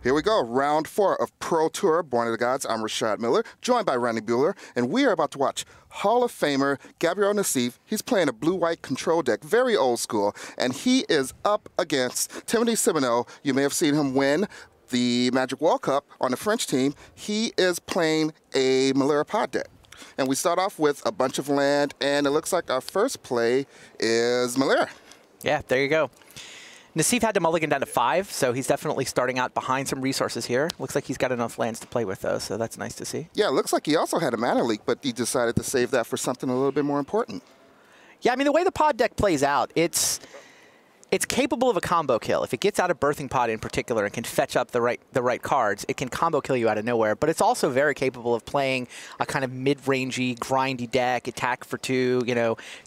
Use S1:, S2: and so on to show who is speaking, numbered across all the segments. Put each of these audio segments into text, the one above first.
S1: Here we go, round 4 of Pro Tour, Born of the Gods. I'm Rashad Miller, joined by Randy Buehler, and we are about to watch Hall of Famer Gabriel Nassif. He's playing a blue-white control deck, very old school, and he is up against Timothee Simonot. You may have seen him win the Magic World Cup on the French team. He is playing a Malira pod deck. And we start off with a bunch of land, and it looks like our first play is Malira.
S2: Yeah, there you go. Nassif had to mulligan down to 5, so he's definitely starting out behind some resources here. Looks like he's got enough lands to play with, though, so that's nice to see.
S1: Yeah, it looks like he also had a mana leak, but he decided to save that for something a little bit more important.
S2: Yeah, I mean, the way the pod deck plays out, it's capable of a combo kill. If it gets out of Birthing Pod in particular and can fetch up the right cards, it can combo kill you out of nowhere. But it's also very capable of playing a kind of mid-rangey, grindy deck, attack for 2,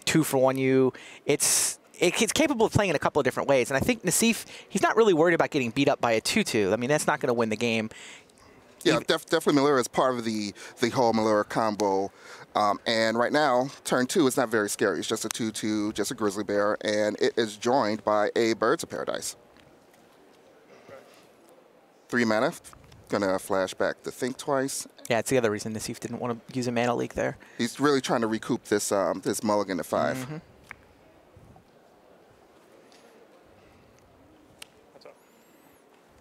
S2: 2 for 1 you. It's capable of playing in a couple of different ways. And I think Nassif, he's not really worried about getting beat up by a 2-2. I mean, that's not going to win the game.
S1: Yeah, definitely Malira is part of the whole Malira combo. And right now, turn 2 is not very scary. It's just a 2-2, just a Grizzly Bear, and it is joined by a Birds of Paradise. 3 mana. Gonna flash back to think twice.
S2: Yeah, it's the other reason Nassif didn't want to use a mana leak there.
S1: He's really trying to recoup this this mulligan to 5.
S2: Mm-hmm.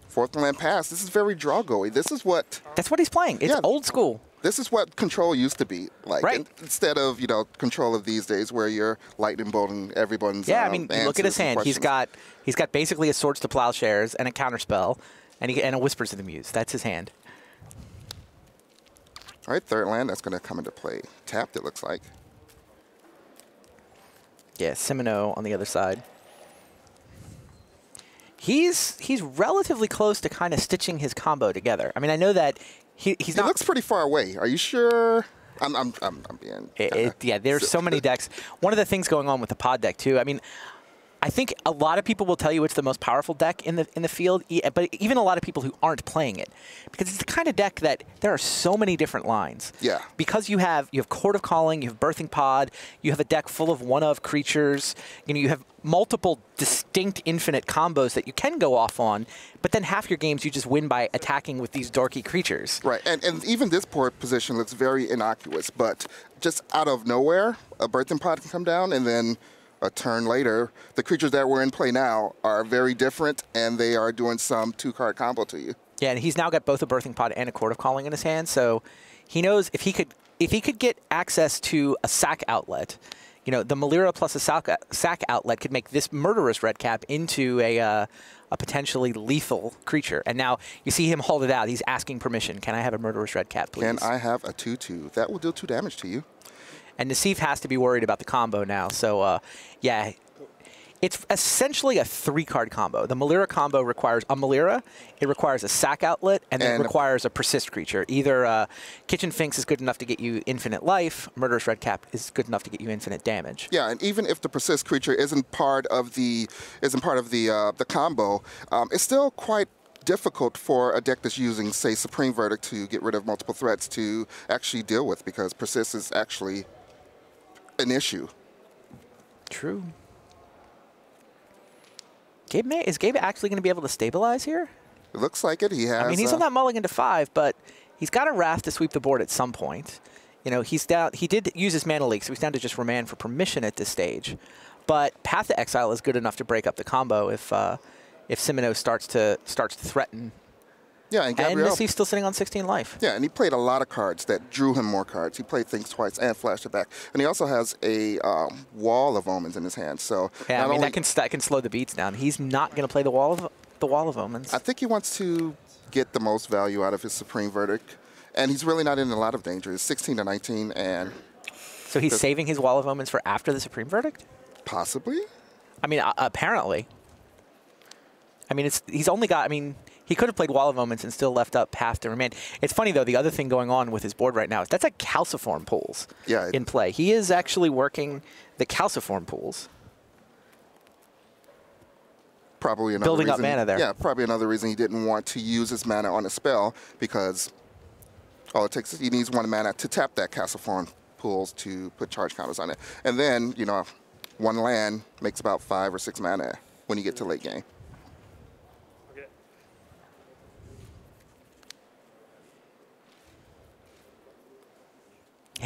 S1: Fourth land pass. This is very draw-go-y. This is what...
S2: That's what he's playing. It's old school.
S1: This is what control used to be like.
S2: Right.
S1: Instead of, control of these days where you're lightning bolting everyone's
S2: I mean, look at his hand. He's got basically a Swords to Plowshares and a Counterspell and a Whispers of the Muse. That's his hand.
S1: All right, third land. That's going to come into play. Tapped, it looks like.
S2: Yeah, Simonot on the other side. He's relatively close to kind of stitching his combo together. I mean, I know that he's not.
S1: He looks pretty far away. Are you sure? I'm being.
S2: Yeah, there's so many decks. One of the things going on with the pod deck too. I mean, I think a lot of people will tell you it's the most powerful deck in the field, but even a lot of people who aren't playing it, because it's the kind of deck that there are so many different lines.
S1: Yeah.
S2: Because you have Court of Calling, you have Birthing Pod, you have a deck full of one-of creatures, you have multiple distinct infinite combos that you can go off on, but then half your games you just win by attacking with these dorky creatures.
S1: Right, and even this port position looks very innocuous, but just out of nowhere, a Birthing Pod can come down, and then a turn later, the creatures that were in play now are very different, and they are doing some 2-card combo to you. Yeah,
S2: and he's now got both a Birthing Pod and a Court of Calling in his hand, so he knows if he could get access to a sack outlet, the Malira plus a sack outlet could make this murderous red cap into a potentially lethal creature. And now you see him hold it out. He's asking permission. Can I have a murderous red cap, please?
S1: Can I have a 2-2? That will do 2 damage to you.
S2: And Nassif has to be worried about the combo now. So, yeah, it's essentially a 3-card combo. The Malira combo requires a Malira, it requires a sack outlet, and then it requires a persist creature. Either Kitchen Finks is good enough to get you infinite life, Murderous Red Cap is good enough to get you infinite damage.
S1: Yeah, and even if the persist creature isn't part of the combo, it's still quite difficult for a deck that's using, say, Supreme Verdict to get rid of multiple threats to actually deal with, because persist is actually an issue.
S2: True. Is Gabe actually going to be able to stabilize here?
S1: It looks like it. He has.
S2: I mean, he's on that mulligan to 5, but he's got a Wrath to sweep the board at some point. He's down. He did use his mana leak, so he's down to just Remand for permission at this stage. But Path to Exile is good enough to break up the combo if Simonot starts to threaten.
S1: Yeah, and Gabriel.
S2: And Nassif's still sitting on 16 life.
S1: Yeah, and he played a lot of cards that drew him more cards. He played things twice and flashed it back. And he also has a Wall of Omens in his hand. So
S2: yeah, I mean that can slow the beats down. He's not going to play the Wall of Omens.
S1: I think he wants to get the most value out of his Supreme Verdict, and he's really not in a lot of danger. It's 16 to 19, and
S2: so he's saving his Wall of Omens for after the Supreme Verdict.
S1: Possibly.
S2: I mean, apparently. I mean, he's only got. I mean. He could have played Wall of Moments and still left up Path to Remand. It's funny, though, the other thing going on with his board right now is that's like Calciform pools in play. He is actually working the Calciform pools.
S1: Probably another
S2: building up mana there.
S1: Yeah, probably another reason he didn't want to use his mana on a spell, because all it takes is he needs 1 mana to tap that Calciform pools to put charge counters on it. And then, 1 land makes about 5 or 6 mana when you get to late game.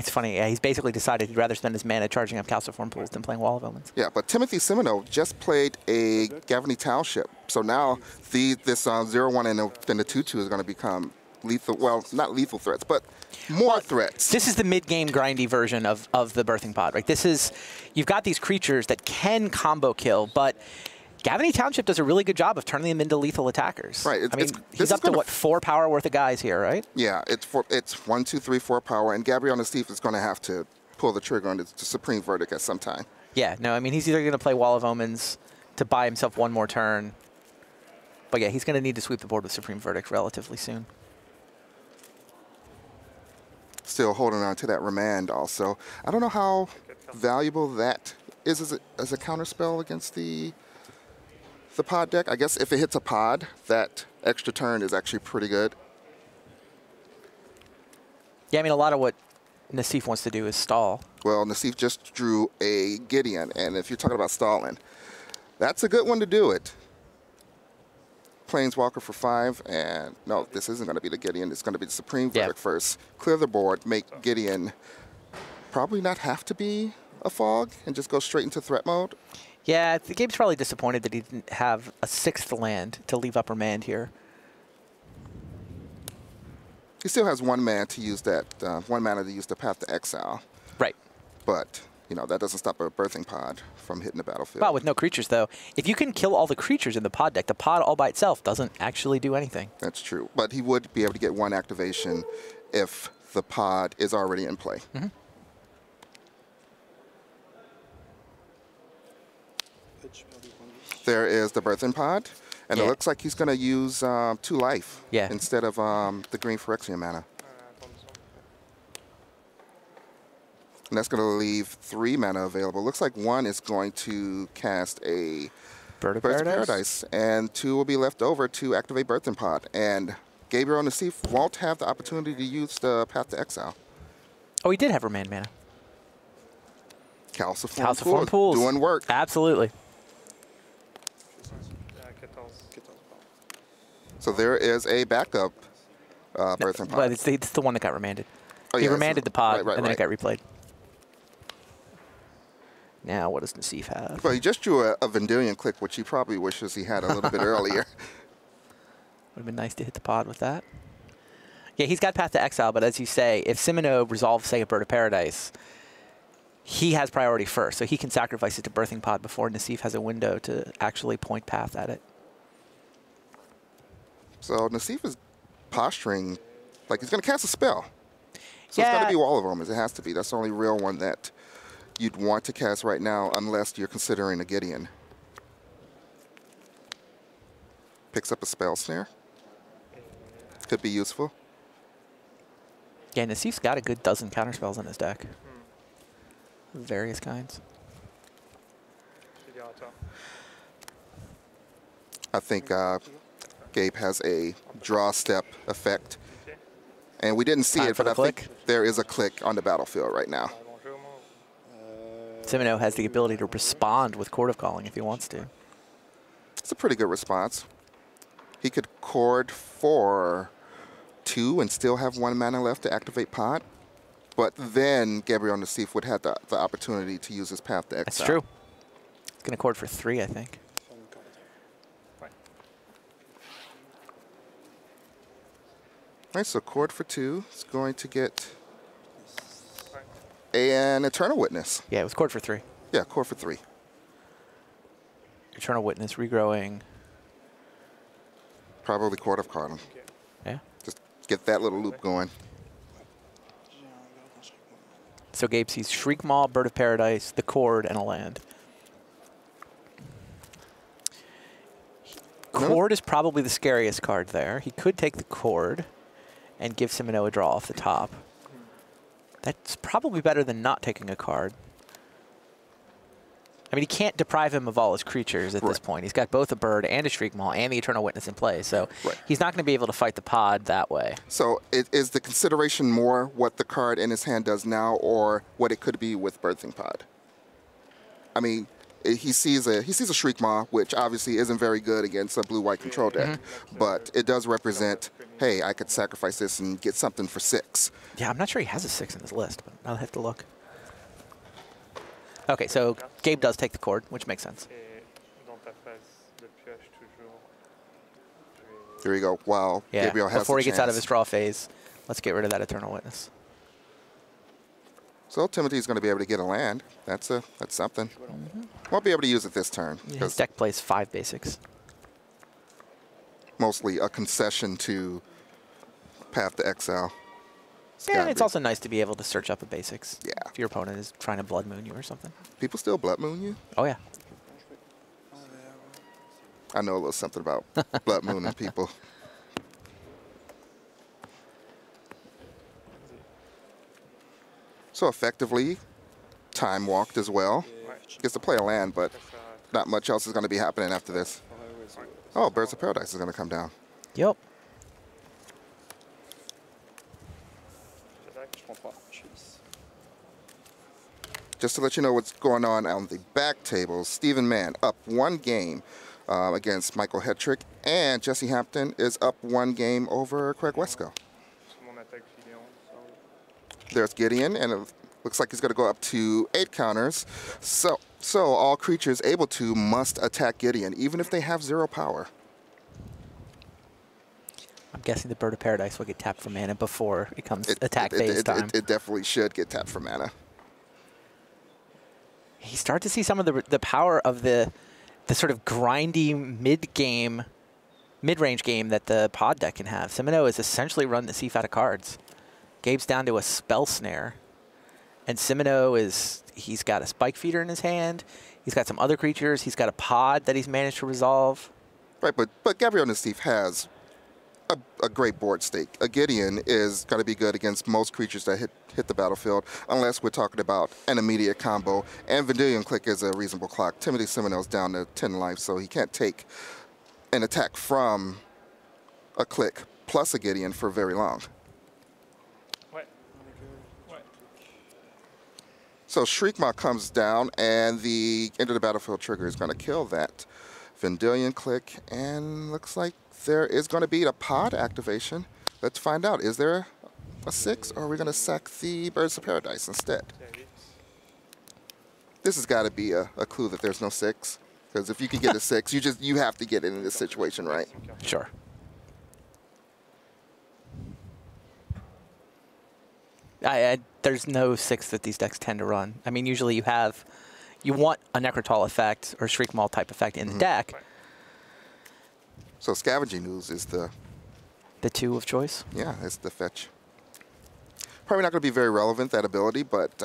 S2: It's funny. Yeah, he's basically decided he'd rather spend his mana charging up Calciform Pools than playing Wall of Omens.
S1: Yeah, but Timothee Simonot just played a Gavany Township. So now this 0/1 and then the 2/2 is going to become lethal. Well, not lethal threats, but more threats.
S2: This is the mid-game grindy version of the Birthing Pod, right? This is, you've got these creatures that can combo kill, but Gavany Township does a really good job of turning them into lethal attackers.
S1: Right.
S2: I mean, he's up to, what, 4 power worth of guys here, right?
S1: Yeah, it's 1, 2, 3, 4 power, and Gabriel Nassif is going to have to pull the trigger on the Supreme Verdict at some time.
S2: Yeah, no, I mean, he's either going to play Wall of Omens to buy himself one more turn, but yeah, he's going to need to sweep the board with Supreme Verdict relatively soon.
S1: Still holding on to that Remand also. I don't know how valuable that is as a counterspell against the pod deck. I guess if it hits a pod, that extra turn is actually pretty good.
S2: Yeah, I mean, a lot of what Nassif wants to do is stall.
S1: Well, Nassif just drew a Gideon, and if you're talking about stalling, that's a good one to do it. Planeswalker for 5, and no, this isn't going to be the Gideon. It's going to be the Supreme Verdict first. Clear the board, make Gideon probably not have to be a fog, and just go straight into threat mode.
S2: Yeah, the game's probably disappointed that he didn't have a 6th land to leave up Remand here.
S1: He still has 1 mana to use that, 1 mana to use the Path to Exile.
S2: Right.
S1: But, you know, that doesn't stop a Birthing Pod from hitting the battlefield.
S2: Well, with no creatures, though, if you can kill all the creatures in the pod deck, the pod all by itself doesn't actually do anything.
S1: That's true. But he would be able to get 1 activation if the pod is already in play.
S2: Mm-hmm.
S1: There is the Birthing Pod, and it looks like he's going to use 2 life instead of the green Phyrexian mana. And that's going to leave 3 mana available. Looks like 1 is going to cast a
S2: Bird of
S1: Paradise, and 2 will be left over to activate Birthing Pod. And Gabriel Nassif won't have the opportunity to use the Path to Exile.
S2: Oh, he did have Remand mana.
S1: Calciform Pools. Doing work.
S2: Absolutely.
S1: So there is a backup Birthing Pod.
S2: But it's the one that got remanded.
S1: Oh,
S2: he remanded the pod,
S1: and
S2: then it got replayed. Now, what does Nassif have?
S1: Well, he just drew a Vendilion Click, which he probably wishes he had a little bit earlier.
S2: Would have been nice to hit the pod with that. Yeah, he's got Path to Exile, but as you say, if Simonot resolves, say, a Bird of Paradise, he has priority first, so he can sacrifice it to Birthing Pod before Nassif has a window to actually point Path at it.
S1: So Nassif is posturing like he's going to cast a spell. So it's got to be Wall of Omens. It has to be. That's the only real one that you'd want to cast right now unless you're considering a Gideon. Picks up a Spell Snare. Could be useful.
S2: Yeah, Nassif's got a good dozen counterspells in his deck. Various kinds.
S1: I think Gabe has a draw step effect. And we didn't see it, but I think there is a click on the battlefield right now.
S2: Simonot has the ability to respond with Chord of Calling if he wants to.
S1: It's a pretty good response. He could chord for 2 and still have 1 mana left to activate Pod. But then Gabriel Nassif would have the opportunity to use his Path to Exile.
S2: That's true. He's going to chord for 3, I think.
S1: All right, so chord for 2 is going to get an Eternal Witness.
S2: Yeah, it was chord for 3.
S1: Yeah, chord for 3.
S2: Eternal Witness, regrowing.
S1: Probably Chord of Calling.
S2: Yeah.
S1: Just get that little loop going.
S2: So Gabe sees Shriekmaw, Bird of Paradise, the Chord, and a land. Chord is probably the scariest card there. He could take the Chord and give Simonot a draw off the top. That's probably better than not taking a card. I mean, he can't deprive him of all his creatures at this point. He's got both a bird and a Shriekmaw and the Eternal Witness in play, so he's not going to be able to fight the pod that way.
S1: So is the consideration more what the card in his hand does now or what it could be with Birthing Pod? I mean, he sees a Shriekmaw, which obviously isn't very good against a blue-white control deck, but it does represent hey, I could sacrifice this and get something for 6.
S2: Yeah, I'm not sure he has a 6 in his list, but I'll have to look. Okay, so Gabe does take the cord, which makes sense.
S1: Here we go. Wow,
S2: Yeah,
S1: Gabriel has
S2: before
S1: the
S2: he gets out of
S1: chance.
S2: his draw phase, let's get rid of that Eternal Witness.
S1: So Timothee's going to be able to get a land. That's something. Won't be able to use it this turn.
S2: Yeah, his deck plays 5 basics.
S1: Mostly a concession to Path to Exile.
S2: Yeah, it's also nice to be able to search up a basics.
S1: Yeah.
S2: If your opponent is trying to Blood Moon you or something.
S1: People still Blood Moon you?
S2: Oh, yeah.
S1: I know a little something about Blood Mooning people. So effectively, time walked as well. Gets to play a land, but not much else is going to be happening after this. Oh, Birds of Paradise is going to come down.
S2: Yep.
S1: Just to let you know what's going on the back table, Stephen Mann up 1 game against Michael Hetrick, and Jesse Hampton is up 1 game over Craig Wesco. There's Gideon, and it looks like he's going to go up to 8 counters. So all creatures able to must attack Gideon, even if they have 0 power.
S2: I'm guessing the Bird of Paradise will get tapped for mana before it comes attack phase time.
S1: It definitely should get tapped for mana.
S2: You start to see some of the power of the sort of grindy mid-range game that the pod deck can have. Simonot has essentially run Nassif out of cards. Gabe's down to a Spell Snare. And Simonot he's got a Spike Feeder in his hand. He's got some other creatures. He's got a pod that he's managed to resolve.
S1: Right, but Gabriel Nassif has a great board stake. A Gideon is going to be good against most creatures that hit the battlefield, unless we're talking about an immediate combo. And Vendilion Click is a reasonable clock. Timothee Simonot's down to 10 life, so he can't take an attack from a click plus a Gideon for very long. So Shriekmaw comes down, and the end of the battlefield trigger is going to kill that Vendilion Click, and looks like there is going to be a pod activation. Let's find out. Is there a 6, or are we going to sack the Birds of Paradise instead? This has got to be a clue that there's no 6, because if you can get a 6, you have to get it in this situation, right?
S2: Sure. There's no 6 that these decks tend to run. I mean, usually you want a Necrotal effect or Shriekmaw type effect in the deck.
S1: So Scavenging Ooze is the
S2: 2 of choice?
S1: Yeah, it's the fetch. Probably not going to be very relevant, that ability, but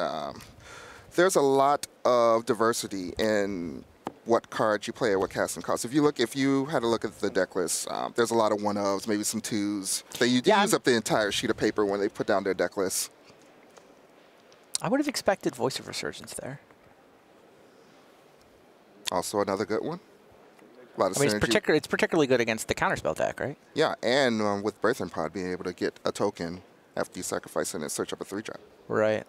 S1: there's a lot of diversity in what cards you play or what casting costs. If you had to look at the deck list, there's a lot of 1-ofs, maybe some 2s. They use up the entire sheet of paper when they put down their deck list.
S2: I would have expected Voice of Resurgence there.
S1: Also another good one. A lot of
S2: synergy. It's particularly good against the counterspell deck, right?
S1: Yeah, and with Birthing Pod being able to get a token after you sacrifice it and search up a 3-drop.
S2: Right.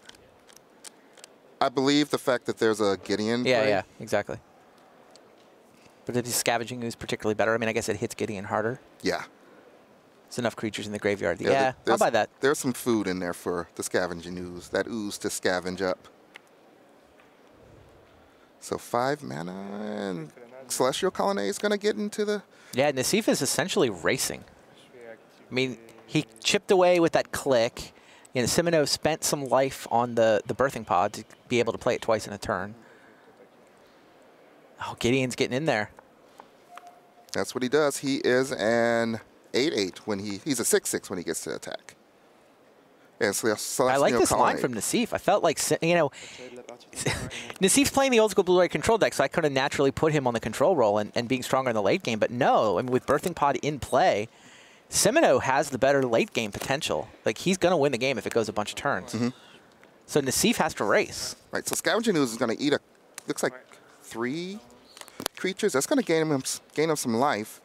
S1: I believe the fact that there's a Gideon play.
S2: Yeah, exactly. But is Scavenging Ooze particularly better? I mean, I guess it hits Gideon harder.
S1: Yeah.
S2: There's enough creatures in the graveyard. Yeah, I'll buy that.
S1: There's some food in there for the Scavenging Ooze. That ooze to scavenge up. So 5 mana, and Celestial Colonnade is going to get into the...
S2: Yeah, Nassif is essentially racing. I mean, he chipped away with that click. You know, Simonot spent some life on the Birthing Pod to be able to play it twice in a turn. Oh, Gideon's getting in there.
S1: That's what he does. He is an 8/8 when he's a 6/6 when he gets to attack. And
S2: I like this line from Nassif. I felt like, you know, Nassif's playing the old school blue-white control deck, so I could have naturally put him on the control role and being stronger in the late game. But no, I mean, with Birthing Pod in play, Simonot has the better late game potential. Like, he's going to win the game if it goes a bunch of turns. So Nassif has to race.
S1: Right, so Scavenging Ooze is going to eat looks like 3 creatures. That's going to gain him some life.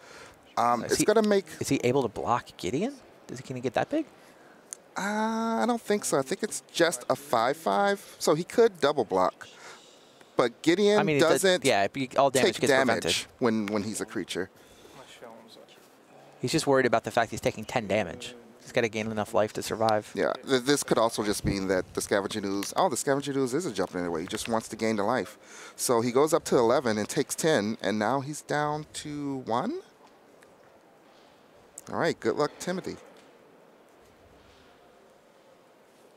S1: It's going to make...
S2: Is he able to block Gideon? Can he get that big?
S1: I don't think so. I think it's just a 5/5, so he could double block. But Gideon doesn't
S2: all damage
S1: take
S2: gets
S1: damage
S2: prevented.
S1: when he's a creature.
S2: He's just worried about the fact he's taking 10 damage. He's got to gain enough life to survive.
S1: Yeah, this could also just mean that the Scavenging Ooze, the Scavenging Ooze isn't jumping anyway. He just wants to gain the life. So he goes up to 11 and takes 10, and now he's down to 1. All right, good luck, Timothy.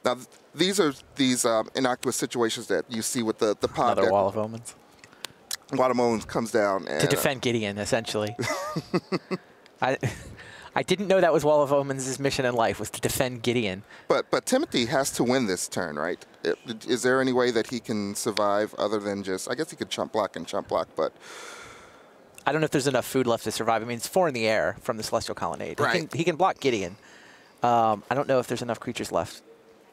S1: Now, these are innocuous situations that you see with the pod.
S2: Another Wall of Omens.
S1: Wall of Omens comes down. And,
S2: to defend Gideon, essentially. I didn't know that was Wall of Omens' mission in life, was to defend Gideon.
S1: But Timothy has to win this turn, right? Is there any way that he can survive other than just, I guess he could chump block, but...
S2: I don't know if there's enough food left to survive. I mean, it's 4 in the air from the Celestial Colonnade.
S1: Right.
S2: He can block Gideon. I don't know if there's enough creatures left.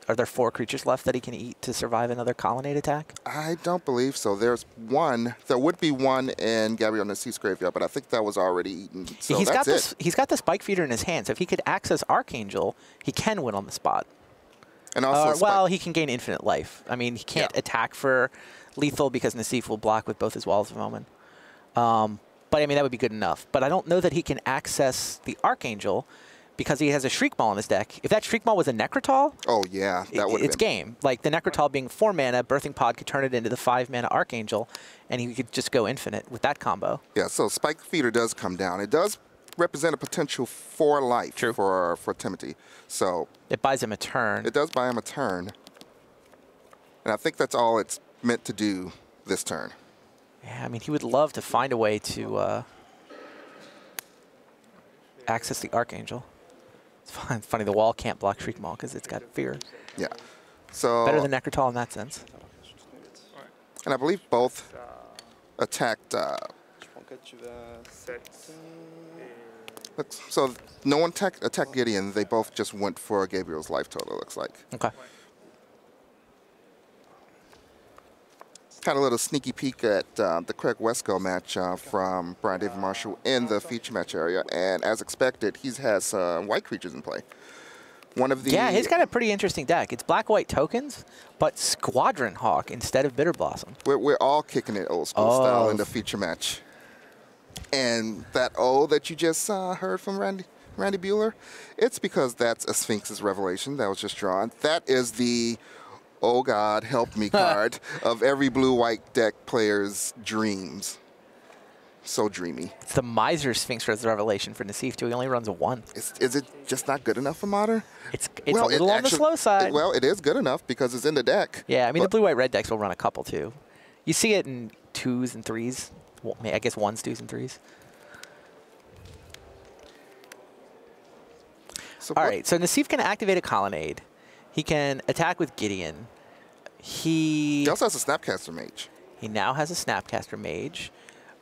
S2: Are there 4 creatures left that he can eat to survive another Colonnade attack?
S1: I don't believe so. There's one. There would be one in Gabriel Nassif's graveyard, but I think that was already eaten. So
S2: he's
S1: that's
S2: He's got the Spike Feeder in his hand, so if he could access Archangel, he can win on the spot.
S1: And also,
S2: well, he can gain infinite life. I mean, he can't attack for lethal because Nassif will block with both his Walls of Omen. But I mean, that would be good enough. But I don't know that he can access the Archangel because he has a Shriek Maul in his deck. If that Shriek Maul was a Necrotol,
S1: oh yeah, that would.
S2: It's game. Like the Necrotol being 4 mana, Birthing Pod could turn it into the 5 mana Archangel, and he could just go infinite with that combo.
S1: Yeah. So Spike Feeder does come down. It does represent a potential 4 life for Timothy. So
S2: it buys him a turn.
S1: It does buy him a turn, and I think that's all it's meant to do this turn.
S2: Yeah, I mean, he would love to find a way to access the Archangel. It's funny, the wall can't block Shriek Maul because it's got fear.
S1: Yeah. So
S2: better than Necrotol in that sense.
S1: And I believe both attacked. So no one attacked Gideon. They both just went for Gabriel's life total, it looks like.
S2: Okay.
S1: Kind of a little sneaky peek at the Craig Wesco match from Brian David Marshall in the feature match area. And as expected, he has white creatures in play. One of the
S2: he's got a pretty interesting deck. It's black-white tokens, but Squadron Hawk instead of Bitter Blossom.
S1: We're all kicking it old school style in the feature match. And that O that you just heard from Randy Bueller, it's because that's a Sphinx's Revelation that was just drawn. That is the "Oh God, help me" card of every blue-white deck player's dreams. So dreamy.
S2: It's the Miser Sphinx Revelation for Nassif, too. He only runs a 1.
S1: Is it just not good enough for Modern?
S2: It's a little on the slow side.
S1: Well, it is good enough because it's in the deck.
S2: Yeah, I mean, the blue-white-red decks will run a couple, too. You see it in 2s and 3s. Well, I guess 1s, 2s, and 3s. So all right, so Nassif can activate a Colonnade. He can attack with Gideon. He
S1: also has a Snapcaster Mage.
S2: He now has a Snapcaster Mage,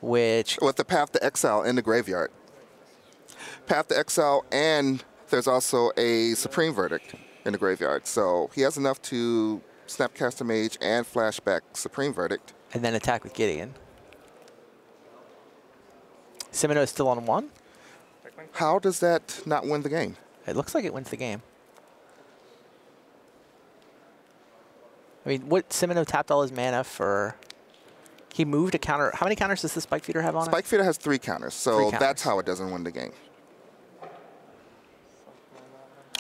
S2: which...
S1: with the Path to Exile in the graveyard. Path to Exile, and there's also a Supreme Verdict in the graveyard. So he has enough to Snapcaster Mage and flashback Supreme Verdict.
S2: And then attack with Gideon. Simonot is still on 1?
S1: How does that not win the game?
S2: It looks like it wins the game. I mean, what Simonot tapped all his mana for... He moved a counter. How many counters does the Spike Feeder have on it?
S1: Spike Feeder has 3 counters, so that's how it doesn't win the game.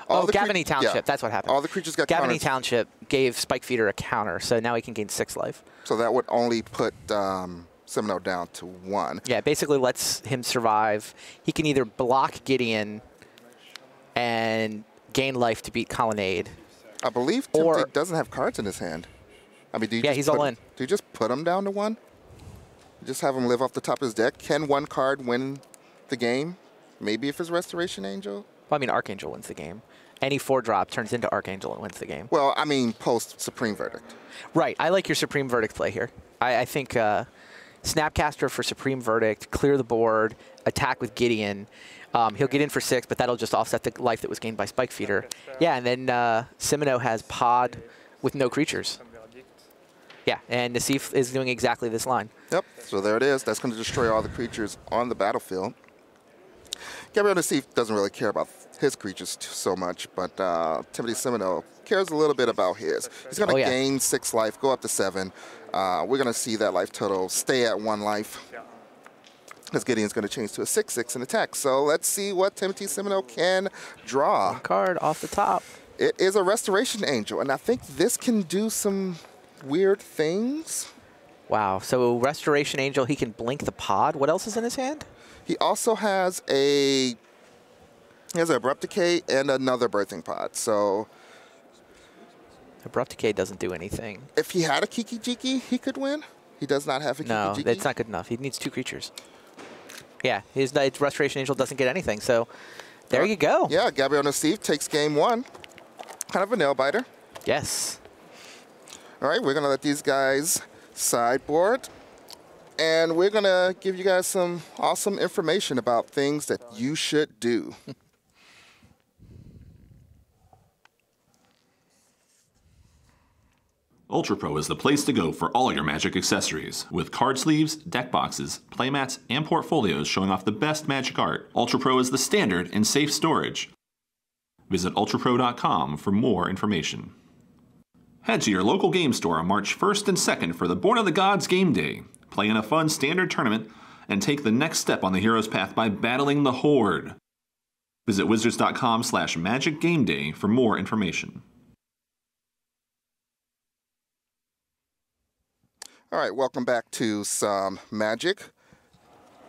S2: Gavany Township. Yeah. That's what happened.
S1: All the creatures got counters.
S2: Gavany Township gave Spike Feeder a counter, so now he can gain 6 life.
S1: So that would only put Simonot down to 1.
S2: Yeah, it basically lets him survive. He can either block Gideon and gain life to beat Colonnade.
S1: I believe Timothy doesn't have cards in his hand. I mean,
S2: he's all in.
S1: Do you just put him down to 1? Just have him live off the top of his deck? Can 1 card win the game? Maybe if it's Restoration Angel?
S2: Well, I mean, Archangel wins the game. Any 4-drop turns into Archangel and wins the game.
S1: Well, I mean, post Supreme Verdict.
S2: Right. I like your Supreme Verdict play here. I think Snapcaster for Supreme Verdict, clear the board, attack with Gideon. He'll get in for 6, but that'll just offset the life that was gained by Spike Feeder. Yeah, and then Simonot has Pod with no creatures. Yeah, and Nassif is doing exactly this line.
S1: Yep, so there it is. That's going to destroy all the creatures on the battlefield. Gabriel Nassif doesn't really care about his creatures so much, but Timothee Simonot cares a little bit about his. He's going to gain 6 life, go up to 7. We're going to see that life total stay at 1 life. Because Gideon's going to change to a 6/6 in attack. So let's see what Timothee Simonot can draw.
S2: One card off the top.
S1: It is a Restoration Angel, and I think this can do some weird things.
S2: Wow. So Restoration Angel, he can blink the pod. What else is in his hand?
S1: He also has an Abrupt Decay and another Birthing Pod. So
S2: Abrupt Decay doesn't do anything.
S1: if he had a Kiki Jiki, he could win. He does not have a Kiki Jiki.
S2: No, that's not good enough. He needs 2 creatures. Yeah, his Restoration Angel doesn't get anything. So there you go.
S1: Yeah, Gabriel Nassif takes game 1. Kind of a nail biter.
S2: Yes.
S1: All right, we're going to let these guys sideboard. And we're going to give you guys some awesome information about things that you should do.
S3: Ultra Pro is the place to go for all your Magic accessories. With card sleeves, deck boxes, playmats, and portfolios showing off the best Magic art, Ultra Pro is the standard in safe storage. Visit ultrapro.com for more information. Head to your local game store on March 1st and 2nd for the Born of the Gods Game Day. Play in a fun standard tournament and take the next step on the hero's path by battling the Horde. Visit wizards.com/Magic Game Day for more information.
S1: All right, welcome back to some Magic.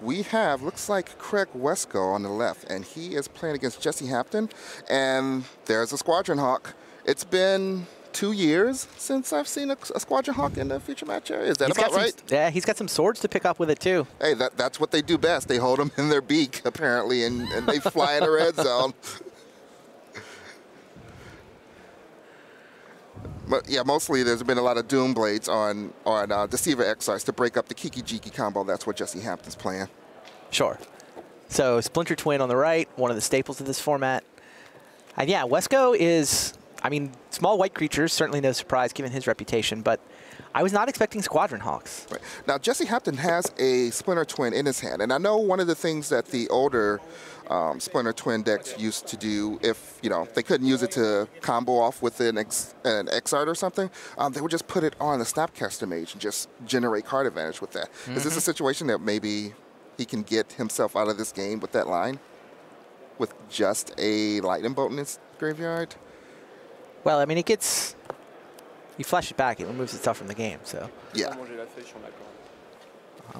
S1: We have, looks like Craig Wesco on the left, and he is playing against Jesse Hampton. And there's a Squadron Hawk. It's been 2 years since I've seen a Squadron Hawk in the feature match area. Is that about right?
S2: Yeah, he's got some swords to pick up with it, too.
S1: Hey, that's what they do best. They hold them in their beak, apparently, and they fly in the red zone. But yeah, mostly there's been a lot of Doom Blades on Deceiver Exiles to break up the Kiki Jiki combo. That's what Jesse Hampton's playing.
S2: Sure. So Splinter Twin on the right, one of the staples of this format. And yeah, Wesco is, I mean, small white creatures, certainly no surprise given his reputation, but I was not expecting Squadron Hawks.
S1: Right. Now, Jesse Hampton has a Splinter Twin in his hand, and I know one of the things that the older Splinter Twin decks used to do, if they couldn't use it to combo off with an X-Art or something, they would just put it on the Snapcaster Mage and just generate card advantage with that. Is this a situation that maybe he can get himself out of this game with that line, with just a Lightning Bolt in his graveyard?
S2: Well, I mean, it gets, you flash it back, it removes itself from the game, so.
S1: Yeah.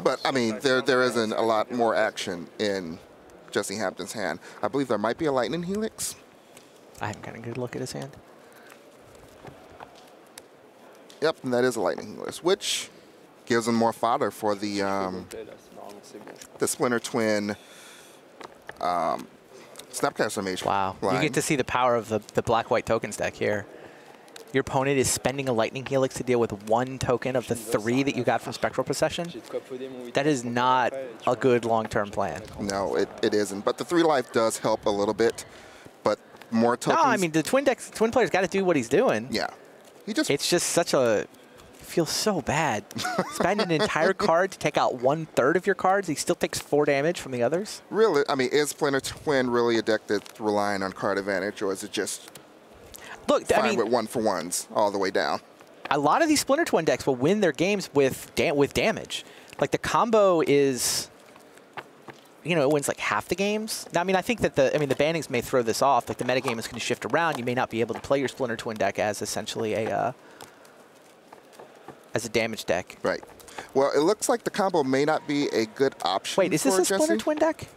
S1: But, I mean, there isn't a lot more action in Jesse Hampton's hand. I believe there might be a Lightning Helix.
S2: I haven't got a good look at his hand.
S1: Yep, and that is a Lightning Helix, which gives him more fodder for the Splinter Twin Snapcaster Mage.
S2: Wow,
S1: line.
S2: you get to see the power of the black-white tokens deck here. Your opponent is spending a Lightning Helix to deal with 1 token of the 3 that you got from Spectral Procession. That is not a good long-term plan.
S1: No, it isn't. But the 3 life does help a little bit. But more tokens.
S2: No, I mean, the twin player's got to do what he's doing.
S1: Yeah.
S2: It's just such a, it feels so bad. Spend an entire card to take out 1/3 of your cards. He still takes 4 damage from the others.
S1: Really? I mean, is Splinter Twin really a deck that's relying on card advantage, or is it just
S2: I mean,
S1: with 1-for-1s all the way down?
S2: A lot of these Splinter Twin decks will win their games with damage. Like the combo is, it wins like half the games. Now, I mean, I think that the bannings may throw this off. Like the metagame is going to shift around. You may not be able to play your Splinter Twin deck as essentially a damage deck.
S1: Right. Well, it looks like the combo may not be a good option.
S2: Wait, is this a
S1: Jesse?
S2: Splinter Twin deck?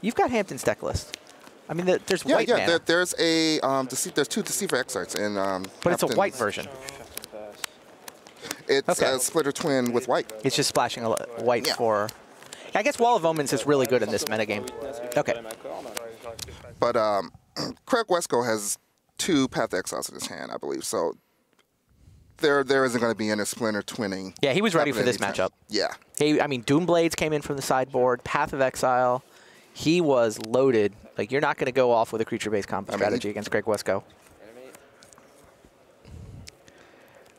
S2: You've got Hampton's deck list. I mean, there's white mana.
S1: There's a there's 2 Deceiver X-Arts in
S2: but it's a white version.
S1: It's a Splinter Twin with white.
S2: It's just splashing a white for. I guess Wall of Omens is really good in this metagame. Okay.
S1: But Craig Wesco has 2 Path of Exiles in his hand, I believe. So there isn't going to be any Splinter Twinning.
S2: Yeah, he was ready for this matchup.
S1: Yeah.
S2: I mean, Doom Blades came in from the sideboard. Path of Exile. He was loaded. Like, you're not going to go off with a creature-based combo strategy against Craig Wesco.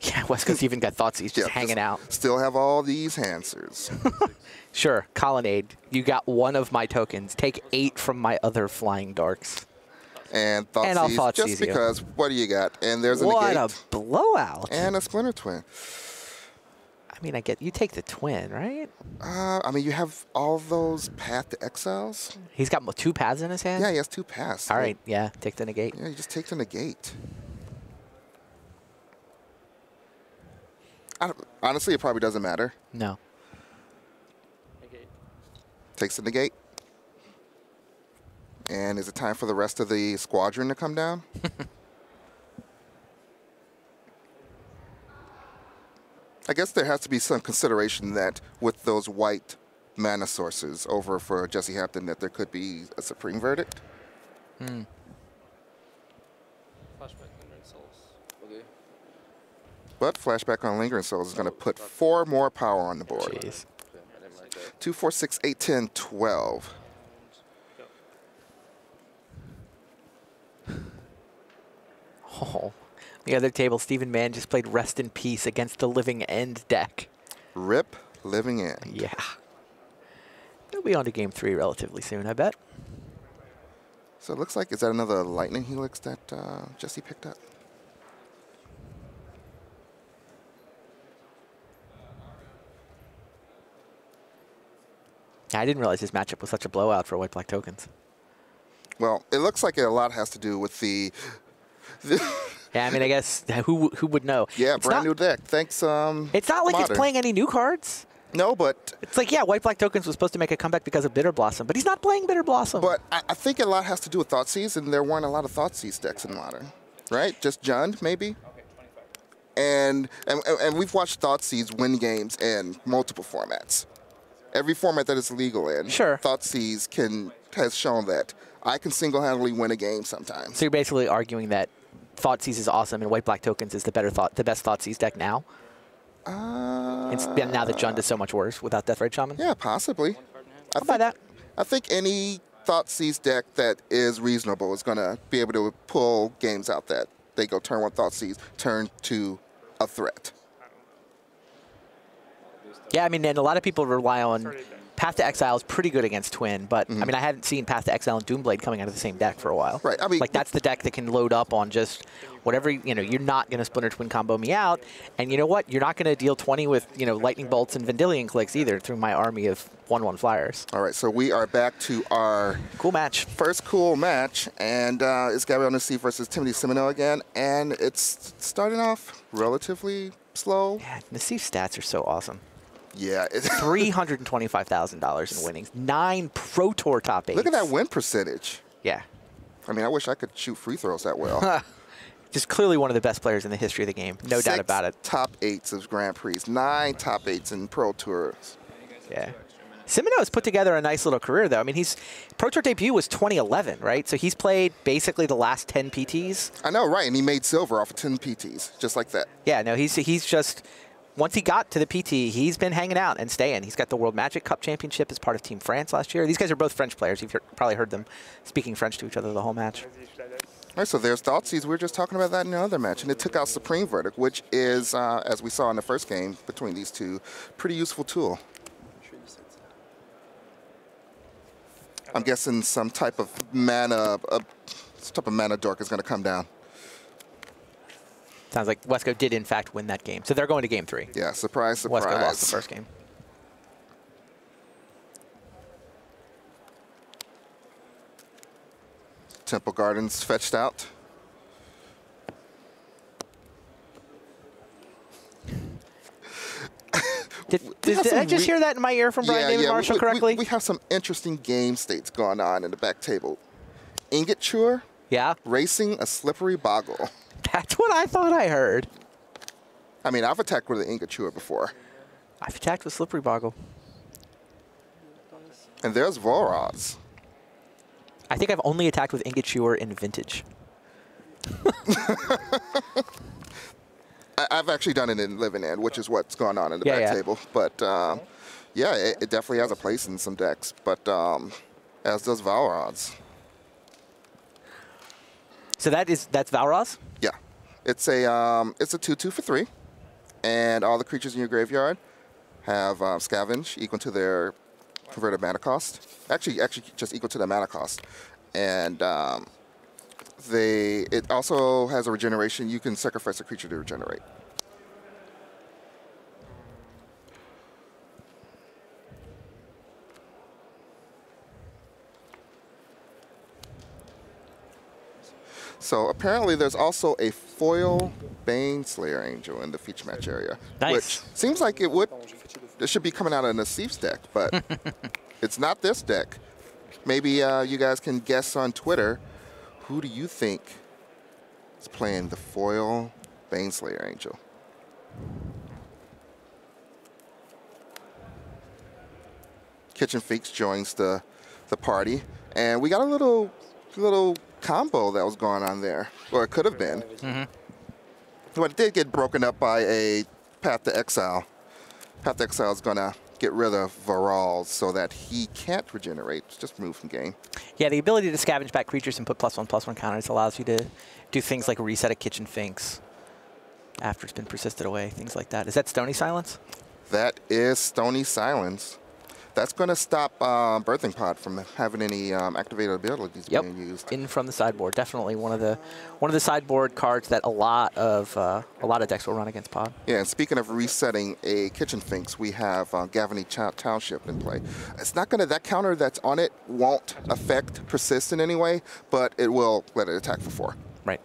S2: Yeah, Wesco's even got thoughts. He's just hanging out.
S1: Still have all these answers.
S2: Sure, Colonnade. You got 1 of my tokens. Take 8 from my other Flying Darks.
S1: And
S2: I'll Thoughtseize
S1: just because, what do you got? And there's a
S2: What
S1: negate.
S2: a blowout.
S1: And a Splinter Twin.
S2: I mean, I get you take the twin, right?
S1: I mean, you have all those Path to Exiles.
S2: He's got 2 paths in his hand?
S1: Yeah, he has 2 paths.
S2: All right, yeah, take the negate.
S1: Yeah, you just take the negate. Honestly, it probably doesn't matter.
S2: No.
S1: Takes the negate. And is it time for the rest of the squadron to come down? I guess there has to be some consideration that with those white mana sources over for Jesse Hampton that there could be a supreme verdict.
S2: Hmm.
S1: But Flashback on Lingering Souls is going to put 4 more power on the board.
S2: Jeez.
S1: 2, 4, 6, 8, 10, 12.
S2: Oh. The other table, Stephen Mann just played Rest in Peace against the Living End deck.
S1: Rip Living End.
S2: Yeah. They'll be on to game 3 relatively soon, I bet.
S1: So it looks like, is that another Lightning Helix that Jesse picked up?
S2: I didn't realize this matchup was such a blowout for white-black tokens.
S1: Well, it looks like a lot has to do with the
S2: Yeah, I mean, I guess who would know?
S1: Yeah,
S2: It's
S1: brand
S2: not-
S1: new deck. Thanks,
S2: It's not like
S1: Modern.
S2: it's playing any new cards.
S1: No, but
S2: It's like, yeah, white-black tokens was supposed to make a comeback because of Bitter Blossom, but he's not playing Bitter Blossom.
S1: I think a lot has to do with Thoughtseize, and there weren't a lot of Thoughtseize decks in Modern, right? Just Jund, maybe? And we've watched Thoughtseize win games in multiple formats. Every format that is legal in,
S2: Sure.
S1: Thoughtseize has shown that I can single-handedly win a game sometimes.
S2: So you're basically arguing that Thoughtseize is awesome and white-black tokens is the best Thoughtseize deck now? Now that Jund is so much worse without Deathrite Shaman?
S1: Yeah, possibly.
S2: I'll buy that.
S1: I think any Thoughtseize deck that is reasonable is going to be able to pull games out that they go turn 1 Thoughtseize, turn 2 a threat.
S2: Yeah, I mean, and a lot of people rely on Path to Exile is pretty good against Twin, but I mean, I hadn't seen Path to Exile and Doomblade coming out of the same deck for a while.
S1: Right. I mean,
S2: like that's the deck that can load up on just whatever, you're not going to Splinter Twin combo me out, and you know what? You're not going to deal 20 with, Lightning Bolts and Vendilion clicks either through my army of 1/1 flyers.
S1: All right, so we are back to our
S2: Cool match.
S1: first cool match, and it's Gabriel Nassif versus Timothee Simonot again, and it's starting off relatively slow.
S2: Yeah, Nassif's stats are so awesome.
S1: Yeah.
S2: $325,000 in winnings. 9 Pro Tour top 8s.
S1: Look at that win percentage.
S2: Yeah.
S1: I mean, I wish I could shoot free throws that well.
S2: Just clearly one of the best players in the history of the game. No doubt about it.
S1: 6 top 8s of Grand Prix, 9 top 8s in Pro Tours.
S2: Yeah. Simonot has put together a nice little career, though. I mean, his Pro Tour debut was 2011, right? So he's played basically the last 10 PTs.
S1: I know, right? And he made silver off of 10 PTs, just like that.
S2: Yeah, no, he's just, once he got to the PT, he's been hanging out and staying. He's got the World Magic Cup Championship as part of Team France last year. These guys are both French players. You've probably heard them speaking French to each other the whole match.
S1: All right, so there's Thoughtseize. We were just talking about that in another match, and it took out Supreme Verdict, which is, as we saw in the first game between these two, pretty useful tool. I'm guessing some type of mana dork is going to come down.
S2: Sounds like Wesco did, in fact, win that game. So they're going to game 3.
S1: Yeah, surprise, surprise.
S2: Wesco lost the first game.
S1: Temple Gardens fetched out.
S2: Did I just hear that in my ear from Brian David Marshall correctly?
S1: We have some interesting game states going on in the back table. Ingot Chewer,
S2: Yeah.
S1: racing a slippery boggle.
S2: That's what I thought I heard.
S1: I mean, I've attacked with an Ingot Chewer before.
S2: I've attacked with Slippery Boggle.
S1: And there's Volraz.
S2: I think I've only attacked with Ingot Chewer in Vintage.
S1: I've actually done it in Living End, which is what's going on in the back table. But, yeah, it definitely has a place in some decks. But as does Valrod's.
S2: So that's Valroz?
S1: Yeah. It's a 2/2 for 3. And all the creatures in your graveyard have scavenge equal to their converted mana cost. Actually just equal to their mana cost. And it also has a regeneration. You can sacrifice a creature to regenerate. So apparently there's also a foil Baneslayer Angel in the feature match area.
S2: Nice.
S1: Which seems like it should be coming out of Nassif's deck, but it's not this deck. Maybe you guys can guess on Twitter, who do you think is playing the foil Baneslayer Angel? Kitchen Finks joins the party, and we got a little combo that was going on there, or it could have been. But it did get broken up by a Path to Exile. Path to Exile is going to get rid of Varal so that he can't regenerate, just move from game.
S2: Yeah, the ability to scavenge back creatures and put +1/+1 counters allows you to do things like reset a Kitchen Finks after it's been persisted away, things like that. Is that Stony Silence?
S1: That is Stony Silence. That's going to stop Birthing Pod from having any activated abilities being used.
S2: In from the sideboard, definitely one of the sideboard cards that a lot of decks will run against Pod.
S1: Yeah, and speaking of resetting a Kitchen Finks, we have Gavany Township in play. It's not going to, that counter that's on it won't affect Persist in any way, but it will let it attack for 4.
S2: Right.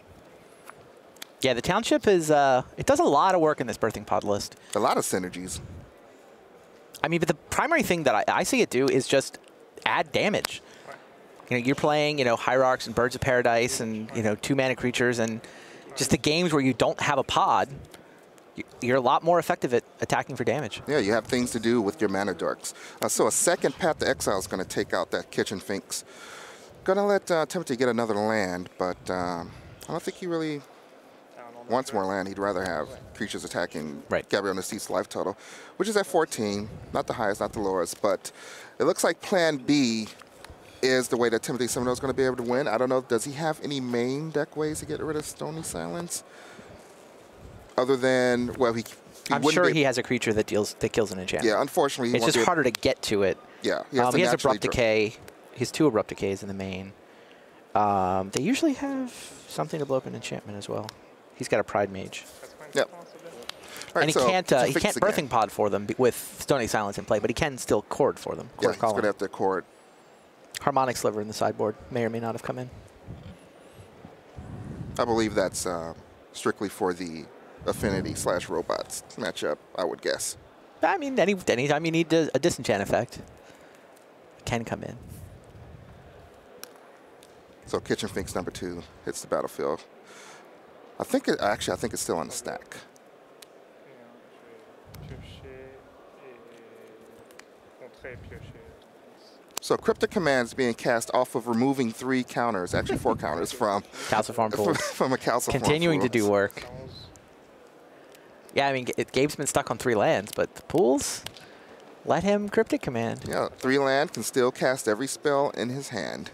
S2: Yeah, the Township is it does a lot of work in this Birthing Pod list.
S1: A lot of synergies.
S2: I mean, but the primary thing that I see it do is just add damage. You know, you're playing, Hierarchs and Birds of Paradise and, 2-mana creatures, and just the games where you don't have a pod, you're a lot more effective at attacking for damage.
S1: Yeah, you have things to do with your mana dorks. So a second Path to Exile is going to take out that Kitchen Finks. Going to let Timothee get another land, but I don't think he really wants more land. He'd rather have creatures attacking Gabriel Nassif's life total, which is at 14. Not the highest, not the lowest, but it looks like Plan B is the way that Timothee Simonot is going to be able to win. I don't know, does he have any main deck ways to get rid of Stony Silence? Other than, well,
S2: I'm sure he has a creature that kills an enchantment.
S1: Yeah, unfortunately,
S2: it's just harder to get to it.
S1: Yeah,
S2: he has Abrupt Decay. He has 2 Abrupt Decays in the main. They usually have something to blow up an enchantment as well. He's got a Pride Mage.
S1: Yep.
S2: Right, and he can't Birthing Pod for them with Stony Silence in play, but he can still Chord for them.
S1: Yeah, he's going to have to Chord.
S2: Harmonic Sliver in the sideboard may or may not have come in.
S1: I believe that's strictly for the Affinity/Robots matchup, I would guess.
S2: I mean, anytime you need a disenchant effect, can come in.
S1: So Kitchen Finks number 2 hits the battlefield. I think it's still on the stack. So Cryptic Command's being cast off of removing 3 counters, actually 4 counters from
S2: Calciform pools.
S1: from a Calciform
S2: Continuing to do work. Yeah, I mean, Gabe's been stuck on 3 lands, but the pools let him Cryptic Command.
S1: Yeah, 3 land can still cast every spell in his hand.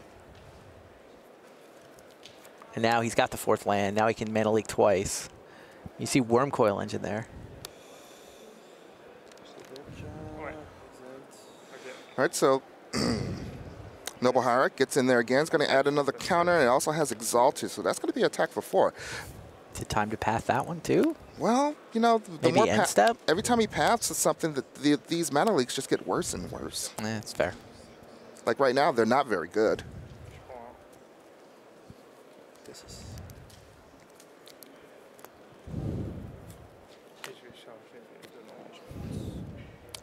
S2: And now he's got the 4th land. Now he can Mana Leak twice. You see Wormcoil Engine there.
S1: All right, so Noble Hierarch gets in there again. It's going to add another counter, and it also has Exalted, so that's going to be attack for 4.
S2: Is it time to path that one too?
S1: Well, the
S2: maybe
S1: more
S2: end step.
S1: Every time he paths, it's something that these Mana Leaks just get worse and worse.
S2: Yeah, that's fair.
S1: Like right now, they're not very good.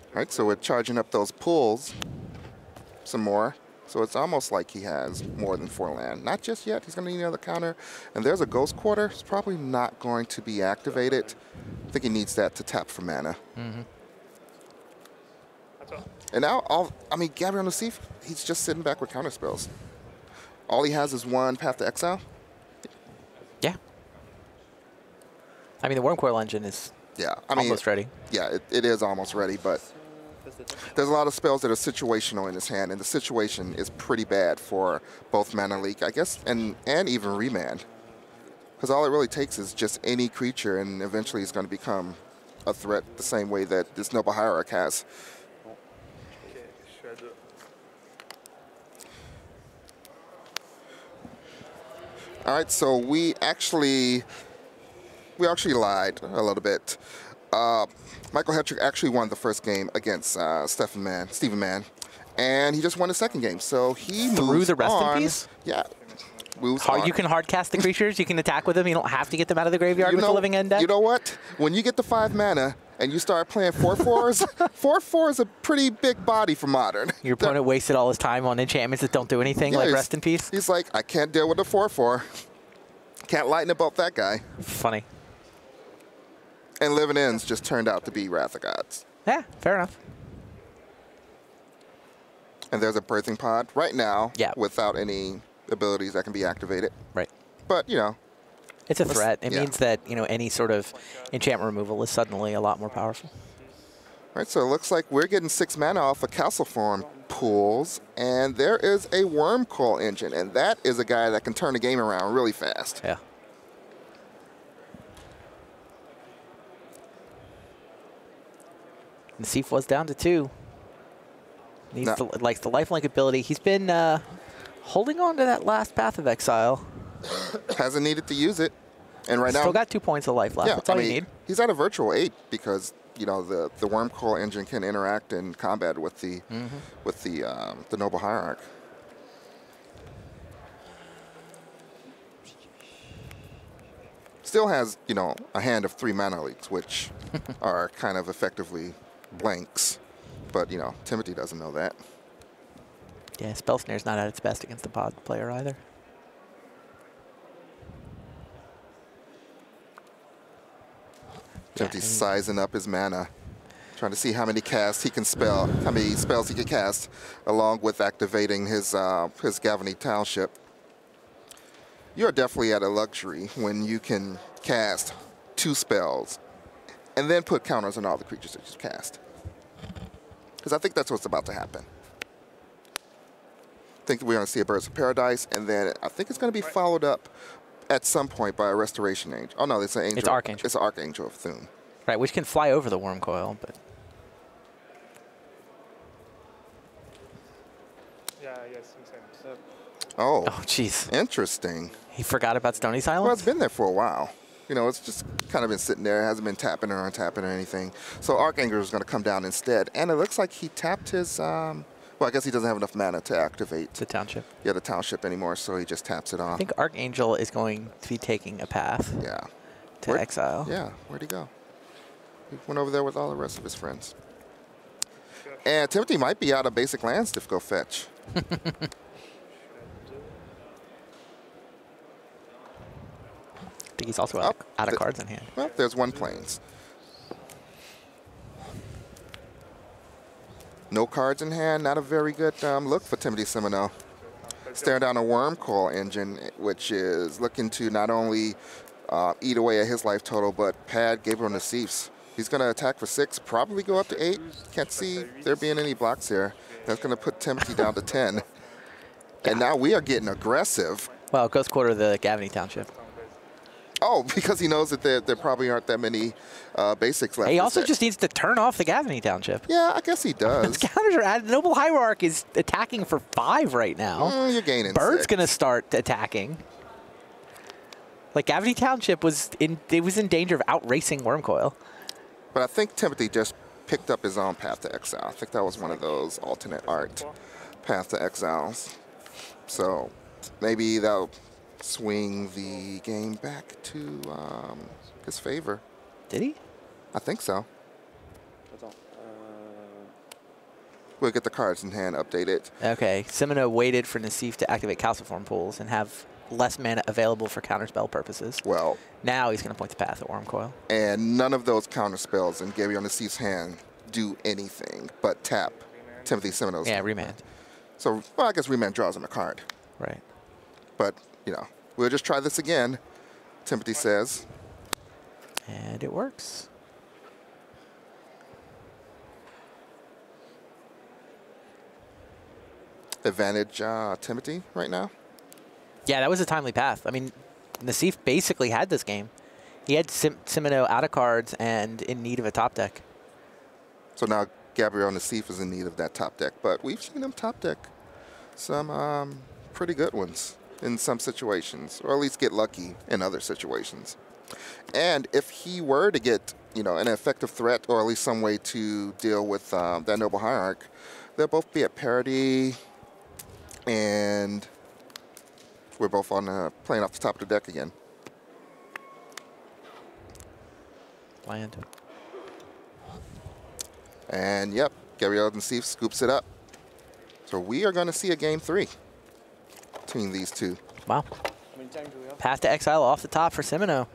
S1: All right, so we're charging up those pools some more. So it's almost like he has more than 4 land. Not just yet. He's going to need another counter. And there's a Ghost Quarter. It's probably not going to be activated. I think he needs that to tap for mana. And now, Gabriel Nassif, he's just sitting back with counter spells. All he has is 1 Path to Exile.
S2: Yeah. I mean, the Wormcoil Engine is almost ready.
S1: Yeah, it is almost ready, but there's a lot of spells that are situational in his hand, and the situation is pretty bad for both Mana Leak, I guess, and even Remand. Because all it really takes is just any creature, and eventually it's going to become a threat the same way that this Noble Hierarch has. All right, so we actually lied a little bit. Michael Hetrick actually won the first game against Stephen Mann, and he just won the second game. So he
S2: through
S1: moves
S2: the rest
S1: on.
S2: in peace.
S1: Yeah, moves on.
S2: You can hard cast the creatures. You can attack with them. You don't have to get them out of the graveyard with the living end deck.
S1: You know what? When you get the 5 mana and you start playing 4/4s, 4/4 is a pretty big body for Modern.
S2: Your opponent wasted all his time on enchantments that don't do anything, like Rest in Peace.
S1: He's like, I can't deal with the 4/4. Can't lightning bolt that guy.
S2: Funny.
S1: And Living Ends just turned out to be Wrath of Gods.
S2: Yeah, fair enough.
S1: And there's a Birthing Pod right now
S2: Yeah.
S1: without any abilities that can be activated.
S2: Right.
S1: But, you know.
S2: It's a threat. It
S1: yeah.
S2: means that, you know, any sort of enchantment removal is suddenly a lot more powerful.
S1: All right, so it looks like we're getting 6 mana off of Castle Farm pools, and there is a Wormcoil Engine, and that is a guy that can turn the game around really fast.
S2: Yeah. Nassif was down to 2. Needs likes the lifelink ability. He's been holding on to that last Path of Exile.
S1: Hasn't needed to use it, and right now
S2: Still got 2 points of life left.
S1: yeah,
S2: That's all
S1: I mean,
S2: you need.
S1: he's at a virtual 8 because you know the Wormcoil Engine can interact in combat with the Noble Hierarch. Still has, you know, a hand of 3 mana leaks, which are kind of effectively blanks. But, you know, Timothee doesn't know that.
S2: Yeah, Spell Snare's not at its best against the pod player either.
S1: Timothee's sizing up his mana, trying to see how many casts he can spell, how many spells he can cast, along with activating his Gavany Township. You're definitely at a luxury when you can cast 2 spells and then put counters on all the creatures that you cast. Because I think that's what's about to happen. I think we're going to see a Birds of Paradise, and then I think it's going to be followed up at some point by a Restoration Angel. Oh, no, it's an Angel.
S2: It's Archangel.
S1: It's an Archangel of Thune.
S2: Right, which can fly over the Wormcoil, but...
S1: Oh,
S2: jeez.
S1: Interesting.
S2: He forgot about Stony Silence?
S1: Well, it's been there for a while. You know, it's just kind of been sitting there. It hasn't been tapping or untapping or anything. So Archangel is going to come down instead. And it looks like he tapped his, well, I guess he doesn't have enough mana to activate.
S2: The Township.
S1: Yeah, the Township anymore, so he just taps it off.
S2: I think Archangel is going to be taking a path to exile.
S1: Yeah, where'd he go? He went over there with all the rest of his friends. And Timothee might be out of basic lands to go fetch.
S2: I think he's also out of cards in hand.
S1: Well, there's 1 Plains. No cards in hand, not a very good look for Timothee Simonot. Staring down a Wormcoil Engine, which is looking to not only eat away at his life total, but pad Gabriel Nassif's. He's going to attack for 6, probably go up to 8. Can't see there being any blocks here. That's going to put Timothee down to 10. And now we are getting aggressive.
S2: Well, Ghost Quarter the Gavany Township.
S1: Oh, because he knows that there probably aren't that many basics left.
S2: He also just needs to turn off the Gavany Township.
S1: Yeah, I guess he does.
S2: His counters are added. Noble Hierarch is attacking for 5 right now.
S1: You're gaining
S2: Bird's
S1: 6.
S2: going to start attacking. Like, Gavany Township was in danger of outracing Wormcoil.
S1: But I think Timothee just picked up his own Path to Exile. I think that was one of those alternate art Path to Exiles. So maybe that'll swing the game back to his favor.
S2: Did he?
S1: I think so. We'll get the cards in hand updated.
S2: Okay. Simonot waited for Nassif to activate Calciform pools and have less mana available for counterspell purposes.
S1: Well,
S2: now he's going to point the path at Wormcoil.
S1: And none of those counterspells in Gabriel Nassif's hand do anything but tap Timothee Simonot's hand.
S2: Remand.
S1: So, well, I guess Remand draws him a card.
S2: Right.
S1: But, you know, we'll just try this again, Timothee says.
S2: And it works.
S1: Advantage Timothee right now?
S2: Yeah, that was a timely path. I mean, Nassif basically had this game. He had Simonot out of cards and in need of a top deck.
S1: So now Gabriel Nassif is in need of that top deck. But we've seen him top deck some pretty good ones in some situations, or at least get lucky in other situations. And if he were to get, you know, an effective threat, or at least some way to deal with that Noble Hierarch, they'll both be at parity. And We're both on playing off the top of the deck again.
S2: Land.
S1: And yep, Gabriel Nassif scoops it up. So we are going to see a game 3 between these two.
S2: Wow. Path to exile off the top for Simonot.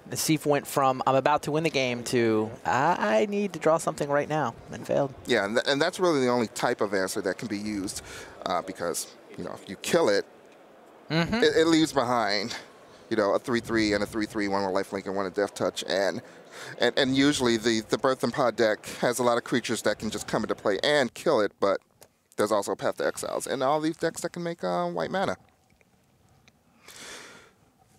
S2: Nassif went from I'm about to win the game to I need to draw something right now, and failed.
S1: Yeah, and that's really the only type of answer that can be used because, you know, if you kill it, it leaves behind, you know, a 3/3 and a 3/3, one with lifelink and one a death touch, and usually the Birth and Pod deck has a lot of creatures that can just come into play and kill it, but there's also Path to Exiles and all these decks that can make white mana.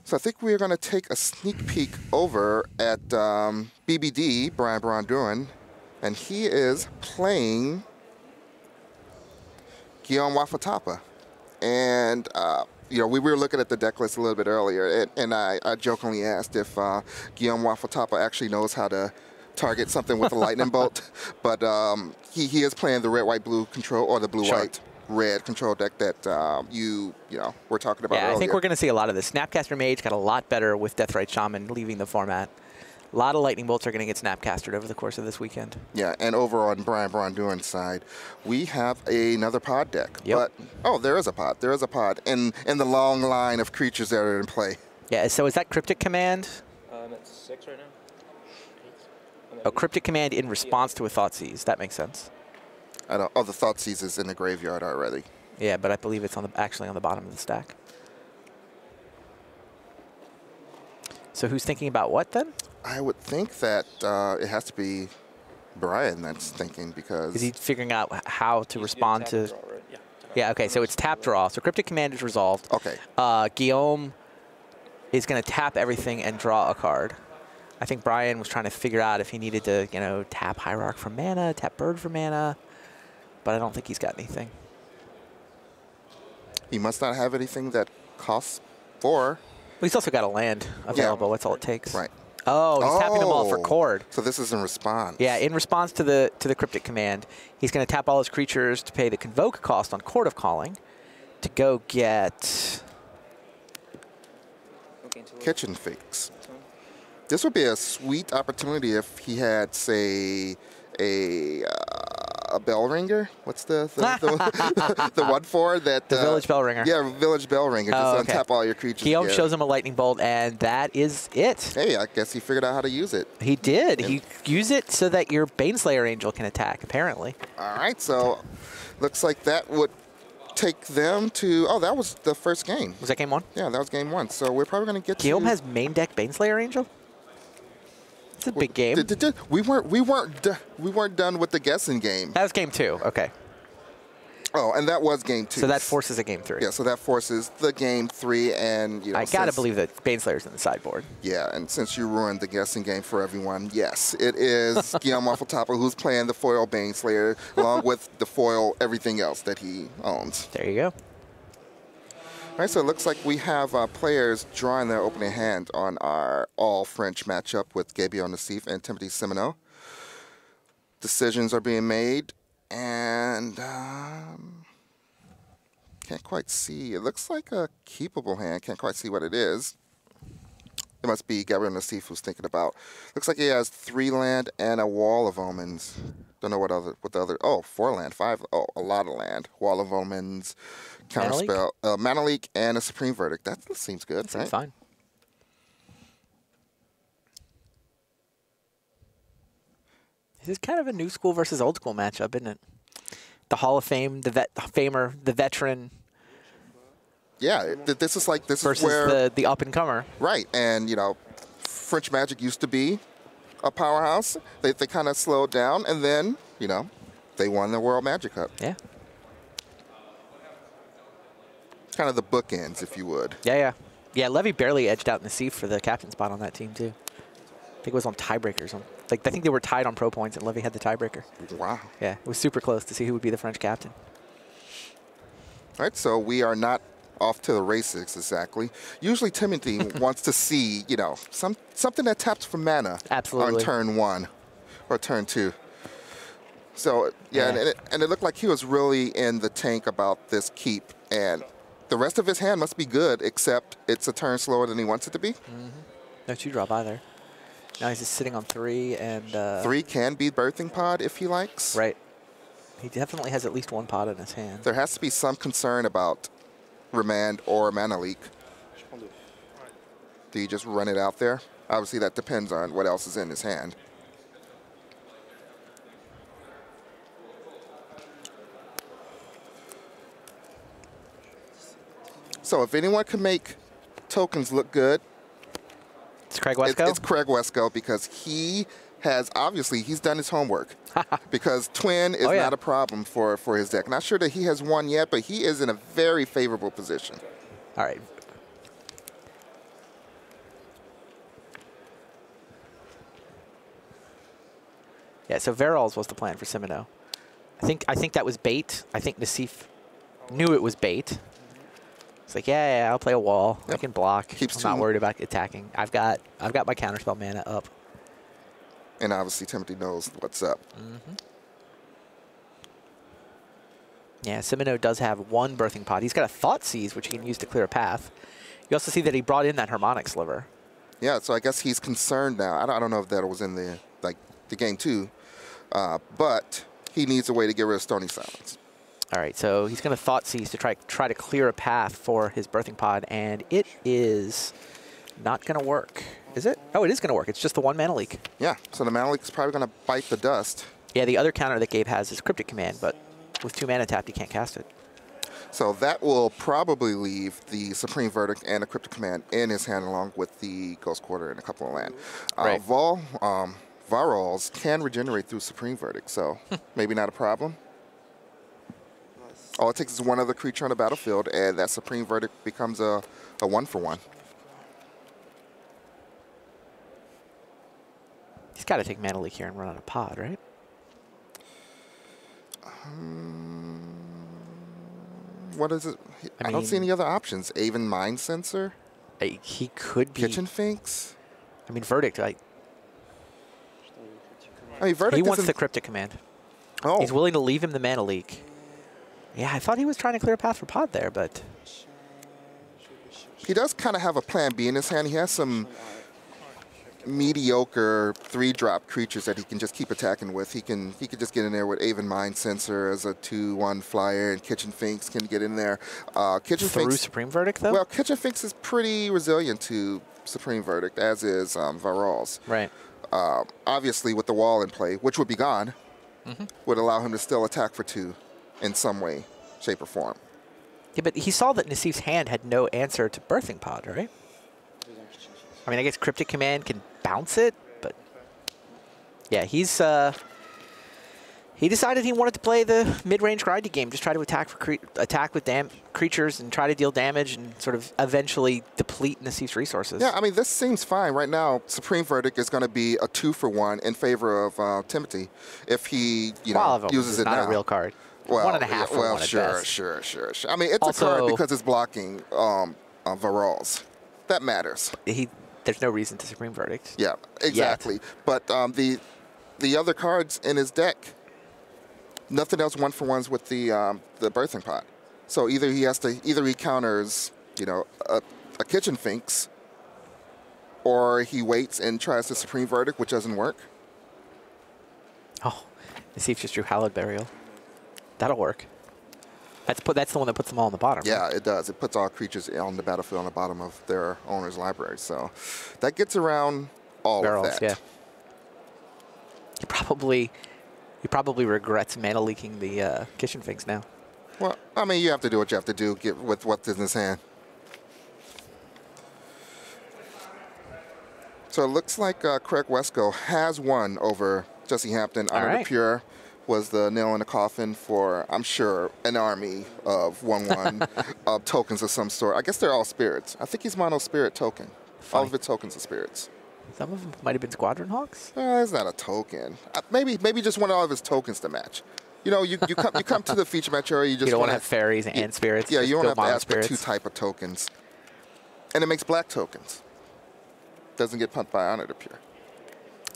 S1: So I think we're going to take a sneak peek over at BBD, Brian Braun-Duran, and he is playing Guillaume Wafatapa. And, you know, we were looking at the deck list a little bit earlier, and I jokingly asked if Guillaume Wafatapa actually knows how to target something with a lightning bolt. But he is playing the red-white-blue control, or the blue-white. Red control deck that you know, we're talking about earlier.
S2: I think we're going to see a lot of this. Snapcaster Mage got a lot better with Deathrite Shaman leaving the format. A lot of lightning bolts are going to get snapcastered over the course of this weekend.
S1: Yeah, and over on Brian Braun-Duran's side, we have another pod deck.
S2: Yep.
S1: But oh, there is a pod. There is a pod in the long line of creatures that are in play.
S2: Yeah. So is that Cryptic Command?
S4: That's 6 right now. 8.
S2: Oh, Cryptic Command in response to a Thoughtseize. That makes sense.
S1: I don't. Oh, the Thoughtseize is in the graveyard already.
S2: Yeah, but I believe it's on actually on the bottom of the stack. So who's thinking about what then?
S1: I would think that it has to be Brian that's thinking, because
S2: Is he figuring out how to respond to? Yeah. Okay. So it's tap draw. So Cryptic Command is resolved.
S1: Okay.
S2: Guillaume is going to tap everything and draw a card. I think Brian was trying to figure out if he needed to, you know, tap Hierarch for mana, tap Bird for mana, but I don't think he's got anything.
S1: He must not have anything that costs 4.
S2: Well, he's also got a land available. That's all it takes.
S1: Right.
S2: Oh, he's tapping them all for Chord.
S1: So this is in response.
S2: Yeah, in response to the Cryptic Command, he's going to tap all his creatures to pay the Convoke cost on Chord of Calling to go get
S1: Kitchen Fix. This would be a sweet opportunity if he had, say, a bell ringer. What's the 1/4 that
S2: the Village Bell Ringer.
S1: Yeah, Village Bell Ringer. Just untap all your creatures.
S2: Guillaume shows him a lightning bolt, and that is it.
S1: Hey, I guess he figured out how to use it.
S2: He did. He used it so that your Baneslayer Angel can attack, apparently.
S1: All right, so looks like that would take them to. Oh, that was the first game.
S2: Was that game 1?
S1: Yeah, that was game 1. So we're probably going to get.
S2: Guillaume has main deck Baneslayer Angel. It's a big game.
S1: We weren't done with the guessing game.
S2: That was game 2. Okay.
S1: Oh, and that was game 2.
S2: So that forces a game 3.
S1: Yeah, so that forces the game 3, and you know.
S2: I gotta believe that Baneslayer's in the sideboard.
S1: Yeah, and since you ruined the guessing game for everyone, yes, it is Guillaume Wafatapa who's playing the foil Baneslayer along with the foil everything else that he owns.
S2: There you go.
S1: All right, so it looks like we have players drawing their opening hand on our all-French matchup with Gabriel Nassif and Timothee Simonot. Decisions are being made, and can't quite see. It looks like a keepable hand. Can't quite see what it is. It must be Gabriel Nassif who's thinking about. Looks like he has 3 land and a Wall of Omens. Don't know what the other. Oh, 4 land, 5. Oh, a lot of land. Wall of Omens. Counterspell, Mana Leak, and a Supreme Verdict. That seems good,
S2: That
S1: right?
S2: seems fine. This is kind of a new school versus old school matchup, isn't it? The Hall of Fame, the Famer, the veteran.
S1: Yeah, this is
S2: versus
S1: where
S2: the up and comer.
S1: Right, and you know, French Magic used to be a powerhouse. They kind of slowed down, and then you know, they won the World Magic Cup.
S2: Yeah.
S1: Kind of the bookends, if you would.
S2: Yeah. Levy barely edged out Nassif for the captain spot on that team too. I think it was on tiebreakers. I think they were tied on pro points, and Levy had the tiebreaker.
S1: Wow.
S2: Yeah, it was super close to see who would be the French captain.
S1: All right, so we are not off to the races exactly. Usually Timothy wants to see, you know, something that taps for mana.
S2: Absolutely.
S1: On turn 1 or turn 2. So yeah. And it looked like he was really in the tank about this keep, and The rest of his hand must be good, except it's a turn slower than he wants it to be.
S2: No 2-drop either. Now he's just sitting on 3 and...
S1: 3 can be birthing pod if he likes.
S2: Right. He definitely has at least 1 pod in his hand.
S1: There has to be some concern about remand or mana leak. Do you just run it out there? Obviously, that depends on what else is in his hand. So if anyone can make tokens look good,
S2: It's Craig Wesco?
S1: it's Craig Wesco, because he has, obviously, he's done his homework. Because Twin is not a problem for his deck. Not sure that he has won yet, but he is in a very favorable position.
S2: All right. Yeah, so Verol's was the plan for Simonot. I think that was bait. I think Nassif knew it was bait. It's like, yeah, I'll play a wall. I can block. I'm not worried about attacking. I've got my counterspell mana up.
S1: And obviously Timothy knows what's up.
S2: Yeah, Simonot does have 1 birthing pod. He's got a Thought Seize, which he can use to clear a path. You also see that he brought in that Harmonic Sliver.
S1: Yeah, so I guess he's concerned now. I don't know if that was in the game 2, but he needs a way to get rid of Stony Silence.
S2: All right, so he's going to Thought Seize to try to clear a path for his birthing pod, and it is not going to work, is it? Oh, it is going to work. It's just the 1 mana leak.
S1: Yeah, so the mana leak is probably going to bite the dust.
S2: Yeah, the other counter that Gabe has is Cryptic Command, but with 2 mana tapped, you can't cast it.
S1: So that will probably leave the Supreme Verdict and the Cryptic Command in his hand, along with the Ghost Quarter and a couple of land.
S2: Right.
S1: Varol's can regenerate through Supreme Verdict, so maybe not a problem. All it takes is 1 other creature on the battlefield, and that Supreme Verdict becomes a 1-for-1.
S2: He's got to take mana leak here and run out of pod, right?
S1: What is it? I don't see any other options. Aven Mind Sensor?
S2: He could be.
S1: Kitchen Finks?
S2: I mean, Verdict.
S1: Verdict
S2: he wants the Cryptic Command.
S1: Oh.
S2: He's willing to leave him the mana leak. Yeah, I thought he was trying to clear a path for pod there, but...
S1: He does kind of have a plan B in his hand. He has some mediocre 3-drop creatures that he can just keep attacking with. He could just get in there with Aven Mind Sensor as a 2/1 flyer, and Kitchen Finks can get in there. Kitchen
S2: Through
S1: Finks,
S2: Supreme Verdict, though?
S1: Well, Kitchen Finks is pretty resilient to Supreme Verdict, as is Varol's.
S2: Right.
S1: Obviously, with the wall in play, which would be gone, would allow him to still attack for 2 in some way, shape, or form.
S2: Yeah, but he saw that Nassif's hand had no answer to Birthing Pod, right? I mean, I guess Cryptic Command can bounce it, but... Yeah, he decided he wanted to play the mid-range grindy game, just try to attack with creatures and try to deal damage and sort of eventually deplete Nassif's resources.
S1: Yeah, I mean, this seems fine. Right now, Supreme Verdict is going to be a 2-for-1 in favor of Timothy if he, uses it now.
S2: Not a real card.
S1: Well,
S2: 1.5 for one at best.
S1: Sure. I mean, it's also a card because it's blocking Varol's. That matters.
S2: There's no reason to Supreme Verdict.
S1: Yeah, exactly. But the other cards in his deck, nothing else 1-for-1s with the Birthing Pod. So either he counters, a Kitchen Finks, or he waits and tries the Supreme Verdict, which doesn't work.
S2: Oh, Nassif just drew Hallowed Burial. That'll work. That's the one that puts them all on the bottom.
S1: Yeah,
S2: right?
S1: it does. It puts all creatures on the battlefield on the bottom of their owner's library. So that gets around all of that.
S2: Yeah. He probably regrets mana leaking the Kitchen Finks now.
S1: Well, I mean, you have to do what you have to do with what's in his hand. So it looks like Craig Wesco has won over Jesse Hampton. Honor the Pure was the nail in the coffin for, I'm sure, an army of 1/1 tokens of some sort. I guess they're all spirits. I think he's mono spirit token. All of its tokens are spirits.
S2: Some of them might have been Squadron Hawks.
S1: It's not a token. Maybe just want all of his tokens to match. You come to the feature match area. You don't
S2: want to have fairies and spirits.
S1: Yeah, you don't have to ask for
S2: spirits.
S1: 2 type of tokens, and it makes black tokens. Doesn't get pumped by Honor the Pure.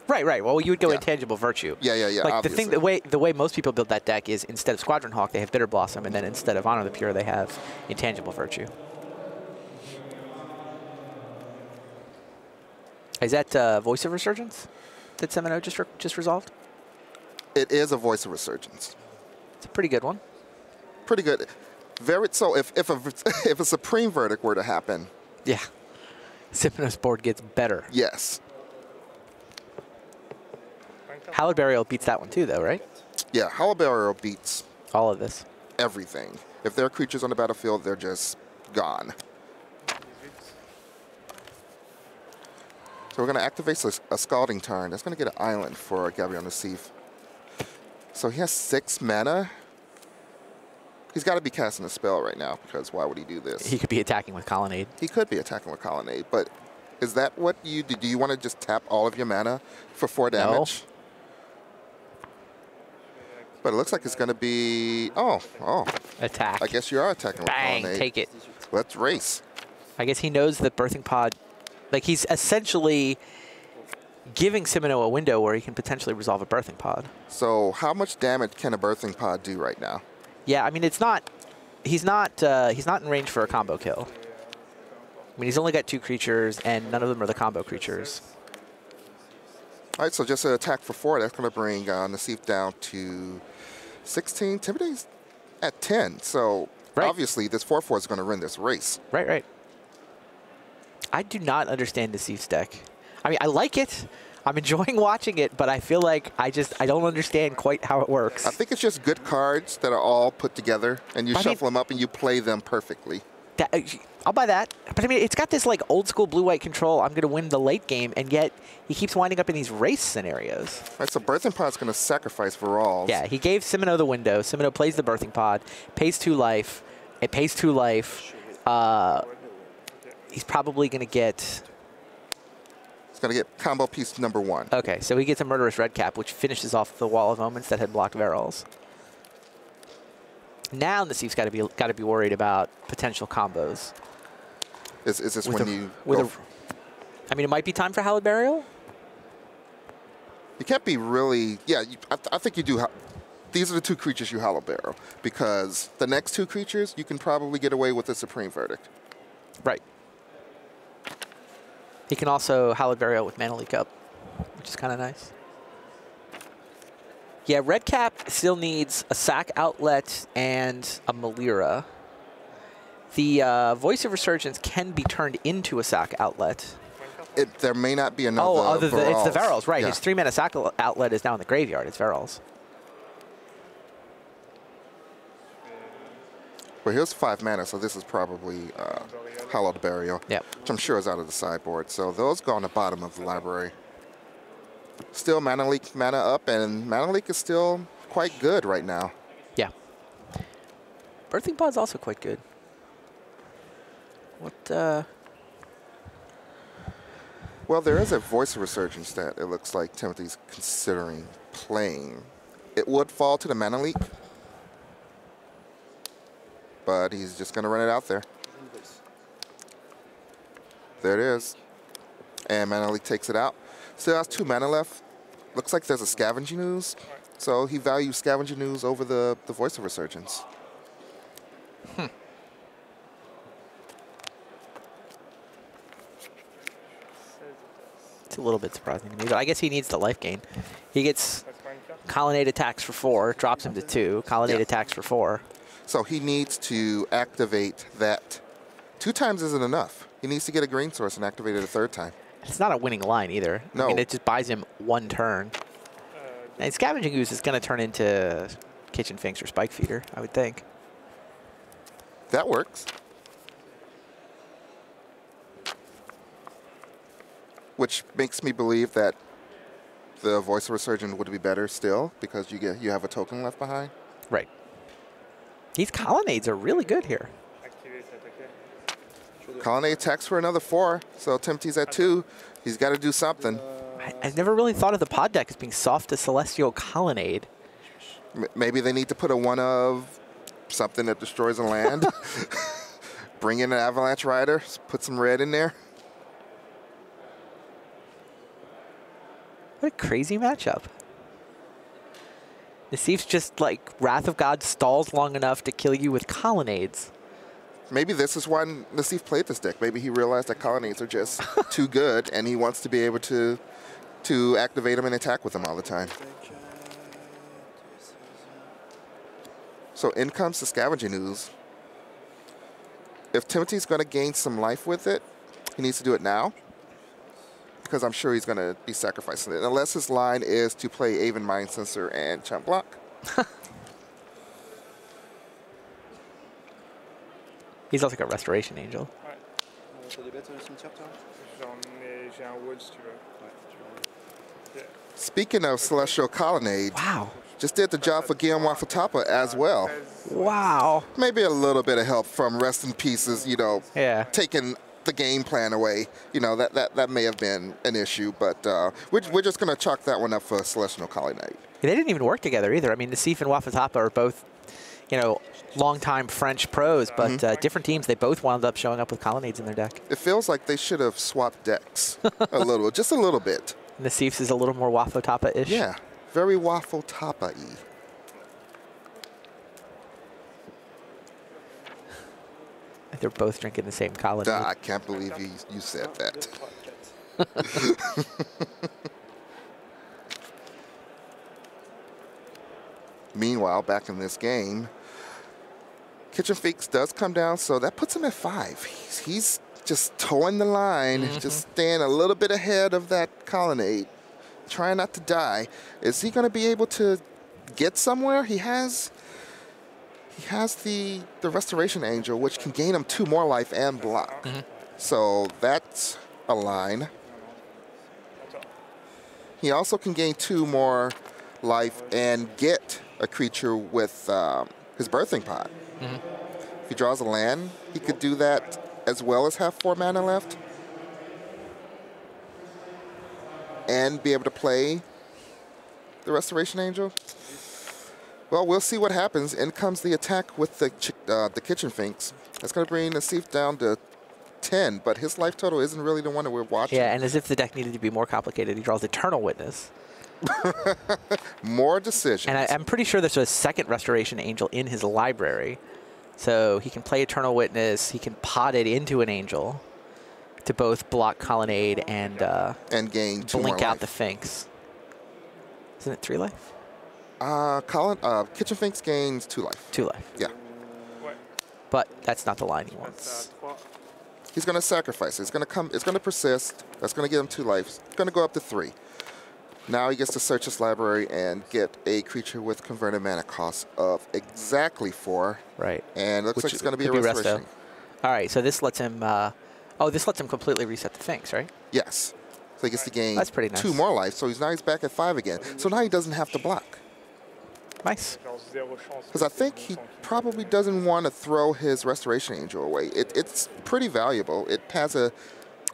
S2: Right, right. Well, you would go
S1: Yeah.
S2: Intangible Virtue.
S1: Yeah, yeah, yeah.
S2: Like
S1: obviously.
S2: the way most people build that deck is instead of Squadron Hawk, they have Bitter Blossom, and then instead of Honor the Pure, they have Intangible Virtue. Is that Voice of Resurgence that Simonot just resolved?
S1: It is a Voice of Resurgence.
S2: It's a pretty good one.
S1: Pretty good. Very so. If a Supreme Verdict were to happen,
S2: Yeah. Simonot's board gets better.
S1: yes,
S2: Hallowed Burial beats that one too, though, right?
S1: yeah, Hollow Burial beats
S2: All of this.
S1: everything. If there are creatures on the battlefield, they're just gone. So we're going to activate a Scalding Tarn. That's going to get an island for Gabriel Nassif. So he has 6 mana. He's got to be casting a spell right now, because why would he do this?
S2: He could be attacking with Colonnade.
S1: He could be attacking with Colonnade, but is that what you do? Do you want to just tap all of your mana for 4 damage? But it looks like it's going to be... Oh.
S2: Attack.
S1: I guess you are attacking with
S2: Bang,
S1: Colonnade.
S2: take it.
S1: Let's race.
S2: I guess he knows that Birthing Pod, like he's essentially giving Simonot a window where he can potentially resolve a Birthing Pod.
S1: So how much damage can a Birthing Pod do right now?
S2: Yeah, I mean he's not in range for a combo kill. I mean he's only got 2 creatures and none of them are the combo creatures.
S1: All right, so just an attack for 4. That's going to bring Nassif down to 16. Timothee's at 10. So
S2: Right.
S1: obviously this 4/4 is going to win this race.
S2: Right. I do not understand Nassif's deck. I mean I like it. I'm enjoying watching it, but I feel like I don't understand quite how it works.
S1: I think it's just good cards that are all put together, and you shuffle them up and you play them perfectly.
S2: I'll buy that. But I mean, it's got this like old school blue-white control. I'm going to win the late game, and yet he keeps winding up in these race scenarios.
S1: All right, so Birthing Pod's going to sacrifice Virals.
S2: Yeah, he gave Simonot the window. Simonot plays the Birthing Pod, pays 2 life. It pays 2 life. He's probably going to get...
S1: He's going to get combo piece number 1.
S2: Okay, so he gets a Murderous Redcap, which finishes off the Wall of Omens that had blocked Virals. Now Nassif's got to be worried about potential combos.
S1: Is this when you go
S2: I mean, it might be time for Hallowed Burial.
S1: You can't be really... Yeah, I think you do... These are the 2 creatures you Hollow Barrel, because the next 2 creatures, you can probably get away with a Supreme Verdict.
S2: Right. He can also Hallowed Burial with Mana Leak up, which is kind of nice. Yeah, Red Cap still needs a Sack Outlet and a Malira. The Voice of Resurgence can be turned into a Sack Outlet.
S1: There may not be another
S2: It's the Virals, right.
S1: Yeah.
S2: His 3-mana Sack Outlet is now in the graveyard. It's Virals.
S1: Well, here's 5 mana, so this is probably Hallowed Burial,
S2: Yep.
S1: which I'm sure is out of the sideboard. So those go on the bottom of the library. Still Mana Leak, mana up, and Mana Leak is still quite good right now.
S2: Yeah. Birthing Pod's also quite good. What,
S1: Well, there is a Voice of Resurgence that it looks like Timothee's considering playing. It would fall to the Mana Leak, but he's just going to run it out there. There it is. And Mana Leak takes it out. Still has 2 mana left. Looks like there's a Scavenging Ooze. So he values Scavenging Ooze over the Voice of Resurgence.
S2: It's a little bit surprising to me, but I guess he needs the life gain. He gets Colonnade attacks for 4, drops him to 2. Colonnade attacks for 4.
S1: So he needs to activate that. 2 times isn't enough. He needs to get a green source and activate it a 3rd time.
S2: It's not a winning line either.
S1: No.
S2: I mean, it just buys him 1 turn. And Scavenging Ooze is going to turn into Kitchen Finks or Spike Feeder, I would think.
S1: That works. Which makes me believe that the Voice of Resurgence would be better still, because you have a token left behind.
S2: Right. These Colonnades are really good here.
S1: Colonnade attacks for another 4, so Timothee's at 2. He's got to do something.
S2: I've never really thought of the pod deck as being soft to Celestial Colonnade.
S1: Maybe they need to put a 1 of something that destroys a land. Bring in an Avalanche Rider, put some red in there.
S2: I a crazy matchup. Nassif's just like Wrath of God stalls long enough to kill you with colonnades.
S1: Maybe this is why Nassif played this deck. Maybe he realized that colonnades are just too good, and he wants to be able to activate them and attack with them all the time. So in comes the Scavenging Ooze. If Timothee's going to gain some life with it, he needs to do it now, because I'm sure he's going to be sacrificing it, unless his line is to play Aven Mind Sensor and Chump Block.
S2: He's also got Restoration Angel.
S4: J'ai un wood si tu veux.
S1: Speaking of Celestial Colonnade,
S2: Wow.
S1: just did the job for Guillaume Wafatapa as well.
S2: Wow.
S1: Maybe a little bit of help from Rest in Pieces, you know,
S2: Yeah.
S1: taking the game plan away. You know, that may have been an issue, but we're just going to chalk that one up for Celestial Colonnade.
S2: They didn't even work together either. I mean, Nassif and Wafatapa are both, you know, longtime French pros, but different teams. They both wound up showing up with colonnades in their deck.
S1: It feels like they should have swapped decks a little, just a little bit.
S2: Nassif's is a little more Wafatapa-ish.
S1: Yeah, very Wafatapa-y.
S2: They're both drinking the same colonnade.
S1: I can't believe you said that. Meanwhile, back in this game, Kitchen Finks does come down, so that puts him at 5. He's just towing the line, just staying a little bit ahead of that colonnade, trying not to die. Is he going to be able to get somewhere? He has the Restoration Angel, which can gain him 2 more life and block. So that's a line. He also can gain 2 more life and get a creature with his Birthing Pod. If he draws a land, he could do that as well as have 4 mana left and be able to play the Restoration Angel. Well, we'll see what happens. In comes the attack with the Kitchen Finks. That's going to bring Nassif down to 10, but his life total isn't really the one that we're watching.
S2: Yeah, and as if the deck needed to be more complicated, he draws Eternal Witness.
S1: More decisions.
S2: And I'm pretty sure there's a second Restoration Angel in his library. So he can play Eternal Witness, he can pot it into an Angel to both block Colonnade and
S1: gain 2 more
S2: blink out
S1: life.
S2: the Finks. Isn't it 3 life?
S1: Kitchen Finks gains 2 life.
S2: 2 life.
S1: Yeah.
S2: But that's not the line he wants.
S1: He's going to sacrifice it. It's going to come. It's going to persist. That's going to give him 2 lives. It's going to go up to 3. Now he gets to search his library and get a creature with converted mana cost of exactly 4.
S2: Right.
S1: And it looks like it's going to be a
S2: could
S1: restoration.
S2: All right, so this lets him. This lets him completely reset the Finks, right?
S1: Yes. So he gets to gain
S2: That's pretty nice.
S1: 2 more life. So he's back at 5 again. So now he doesn't have to block.
S2: Nice.
S1: Because I think he probably doesn't want to throw his Restoration Angel away. It's pretty valuable. It has a...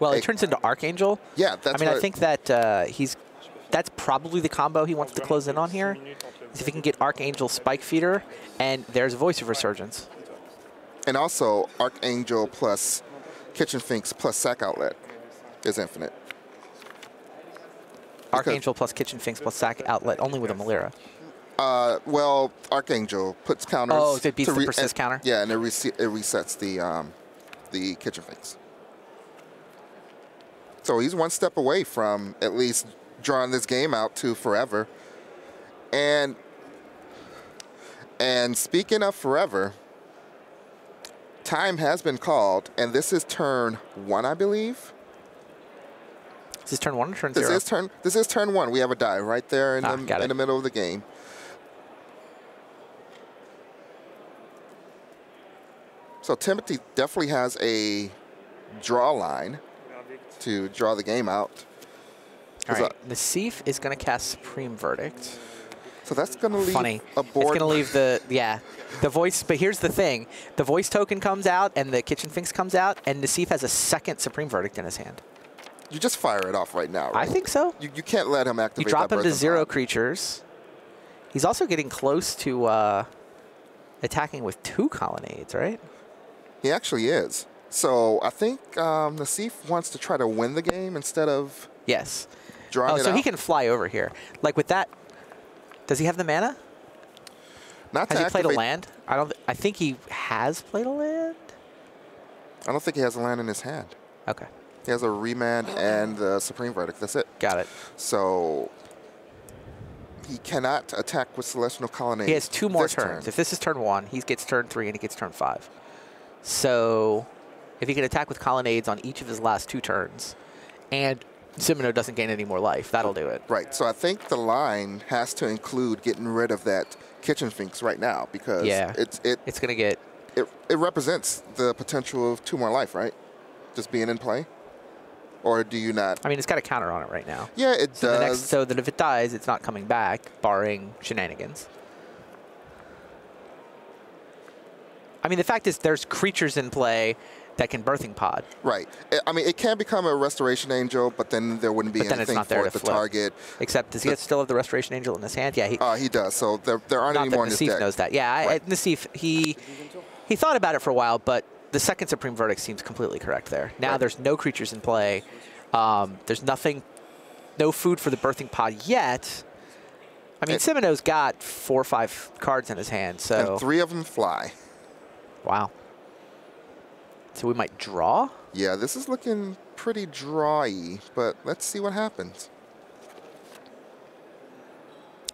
S2: Well, it turns into Archangel.
S1: Yeah, that's
S2: I think that that's probably the combo he wants to close in on here. Is if he can get Archangel Spike Feeder, and there's Voice of Resurgence.
S1: And also, Archangel plus Kitchen Finks plus Sack Outlet is infinite.
S2: Archangel plus Kitchen Finks plus Sack Outlet, only with a Malira.
S1: Well, Archangel puts counters.
S2: Oh, so it beats the persist counter?
S1: Yeah, and it resets the Kitchen Finks. So he's 1 step away from at least drawing this game out to forever. And speaking of forever, time has been called, and this is turn 1, I believe.
S2: Is this turn 1 or turn 0?
S1: This is turn 1. We have a die right there in the middle of the game. So Timothee definitely has a draw line to draw the game out.
S2: All right, Nassif is going to cast Supreme Verdict.
S1: So that's going to leave a board.
S2: It's going to leave the voice. But here's the thing: the voice token comes out, and the Kitchen Finks comes out, and Nassif has a second Supreme Verdict in his hand.
S1: You just fire it off right now, right?
S2: I think so.
S1: You can't let him activate.
S2: You drop
S1: that
S2: him to
S1: Birthing
S2: 0
S1: Pod.
S2: creatures. He's also getting close to attacking with 2 colonnades, right?
S1: He actually is. So I think Nassif wants to try to win the game instead of...
S2: Yes.
S1: drawing
S2: Oh,
S1: it
S2: so
S1: out.
S2: he can fly over here. Like with that, does he have the mana?
S1: Not to
S2: Has he played a
S1: activate-
S2: land? I think he has played a land.
S1: I don't think he has a land in his hand.
S2: Okay,
S1: He has a remand and the Supreme Verdict. That's it.
S2: got it.
S1: So he cannot attack with Celestial Colonnade.
S2: He has 2 more
S1: this
S2: turns.
S1: turn.
S2: If this is turn 1, he gets turn 3 and he gets turn 5. So if he can attack with colonnades on each of his last 2 turns, and Simonot doesn't gain any more life, that'll do it.
S1: Right. So I think the line has to include getting rid of that Kitchen Sphinx right now because
S2: It's going to get...
S1: it represents the potential of 2 more life, right? Just being in play? Or do you not?
S2: I mean, it's got a counter on it right now.
S1: Yeah, it does.
S2: So that if it dies, it's not coming back, barring shenanigans. I mean, the fact is there's creatures in play that can Birthing Pod.
S1: Right. I mean, it can become a Restoration Angel, but then there wouldn't be
S2: But then it's
S1: anything
S2: not there
S1: for
S2: to
S1: it to
S2: flip.
S1: target.
S2: Except, does he still have the Restoration Angel in his hand? Yeah,
S1: He does. So there aren't
S2: not
S1: any
S2: that
S1: more in his
S2: Nassif
S1: deck.
S2: knows that. Yeah,
S1: Right.
S2: Nassif, he thought about it for a while, but the second Supreme Verdict seems completely correct there. Now
S1: Right.
S2: there's no creatures in play. There's nothing, no food for the Birthing Pod yet. I mean, Simonot's got 4 or 5 cards in his hand, so...
S1: And 3 of them fly.
S2: Wow. So we might draw?
S1: Yeah, this is looking pretty drawy, but let's see what happens.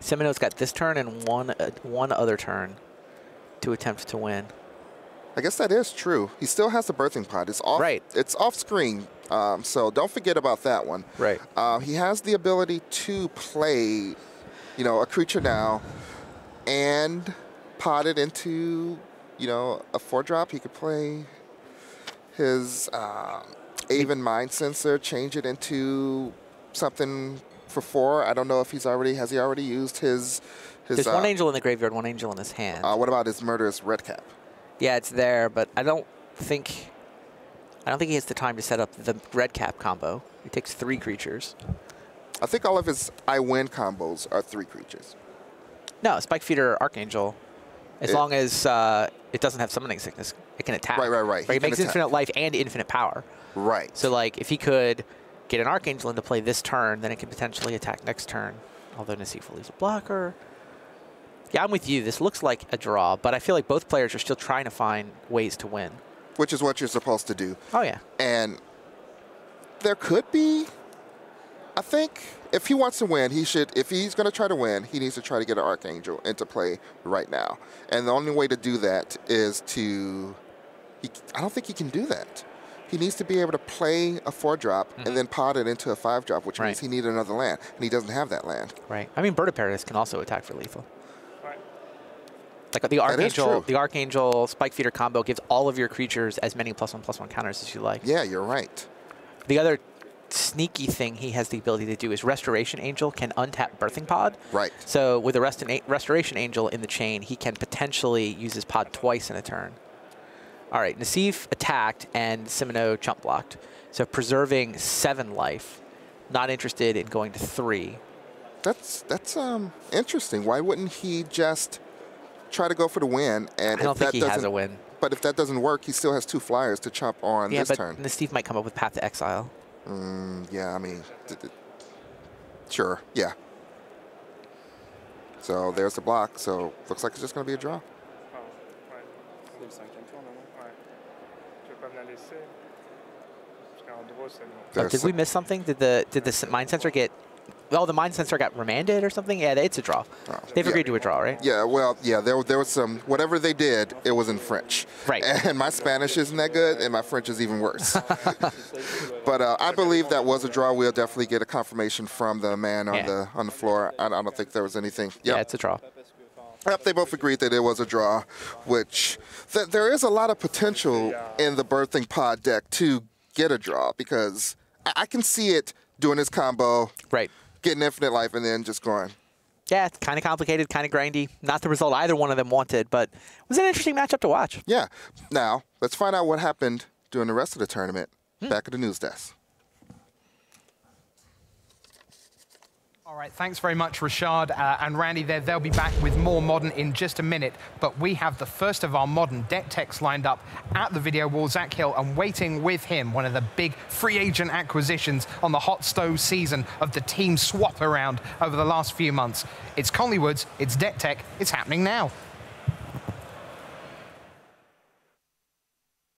S2: Simonot's got this turn and one other turn to attempt to win.
S1: I guess that is true. He still has the Birthing Pod. It's off.
S2: Right.
S1: It's off screen, so don't forget about that one.
S2: Right.
S1: He has the ability to play, a creature now, and pod it into, a 4-drop. He could play his Aven Mind Sensor, change it into something for 4. I don't know if has he already used his.
S2: There's 1 angel in the graveyard, 1 angel in his hand.
S1: What about his Murderous Redcap?
S2: Yeah, it's there, but I don't think he has the time to set up the red cap combo. It takes 3 creatures.
S1: I think all of his I Win combos are 3 creatures.
S2: No, Spike Feeder Archangel, as long as it doesn't have summoning sickness, it can attack.
S1: Right.
S2: He makes infinite life and infinite power.
S1: Right.
S2: So, like, if he could get an Archangel into play this turn, then it could potentially attack next turn. Although Nassif will lose a blocker. Yeah, I'm with you. This looks like a draw, but I feel like both players are still trying to find ways to win.
S1: Which is what you're supposed to do.
S2: Oh, yeah.
S1: And there could be, I think, if he wants to win, if he's going to try to win, he needs to try to get an Archangel into play right now. And the only way to do that is I don't think he can do that. He needs to be able to play a 4-drop and then pod it into a 5-drop, which means he needs another land, and he doesn't have that land.
S2: Right. I mean, Bird of Paradise can also attack for lethal.
S4: Right.
S2: Like the
S1: true.
S2: Archangel Spike Feeder combo gives all of your creatures as many +1/+1 counters as you like.
S1: Yeah, you're right.
S2: The other sneaky thing he has the ability to do is Restoration Angel can untap Birthing Pod.
S1: Right.
S2: So with a Restoration Angel in the chain, he can potentially use his pod twice in a turn. All right, Nassif attacked and Simonot chump blocked. So preserving 7 life. Not interested in going to 3.
S1: That's interesting. Why wouldn't he just try to go for the win? And
S2: I don't think he has a win.
S1: But if that doesn't work, he still has 2 flyers to chump on this turn.
S2: Yeah, but Nassif might come up with Path to Exile.
S1: Yeah, I mean, sure, yeah. So there's the block. So looks like it's just going to be a draw.
S4: Ah, ouais. C'est le 5e tour, non? Ouais. Je vais pas me la laisser. Parce qu'en draw, c'est bon.
S2: Oh, did we miss something? Did the Mind Sensor get... Oh, the Mind Sensor got remanded or something? Yeah, it's a draw. They've agreed to a draw, right?
S1: Yeah, well, yeah, there was some, whatever they did, it was in French.
S2: Right.
S1: And my Spanish isn't that good, and my French is even worse. But I believe that was a draw. We'll definitely get a confirmation from the man on the floor. I don't think there was anything. Yep.
S2: Yeah, it's a draw.
S1: Yep, they both agreed that it was a draw, which there is a lot of potential in the Birthing Pod deck to get a draw because I can see it doing this combo.
S2: Right.
S1: Getting infinite life and then just going.
S2: Yeah, it's kind of complicated, kind of grindy. Not the result either one of them wanted, but it was an interesting matchup to watch.
S1: Yeah. Now, let's find out what happened during the rest of the tournament back at the news desk.
S5: All right, thanks very much, Rashad and Randy there. They'll be back with more Modern in just a minute, but we have the first of our Modern deck techs lined up at the video wall, Zach Hill, and waiting with him, one of the big free agent acquisitions on the hot stove season of the team swap around over the last few months. It's Conley Woods, it's deck tech, it's happening now.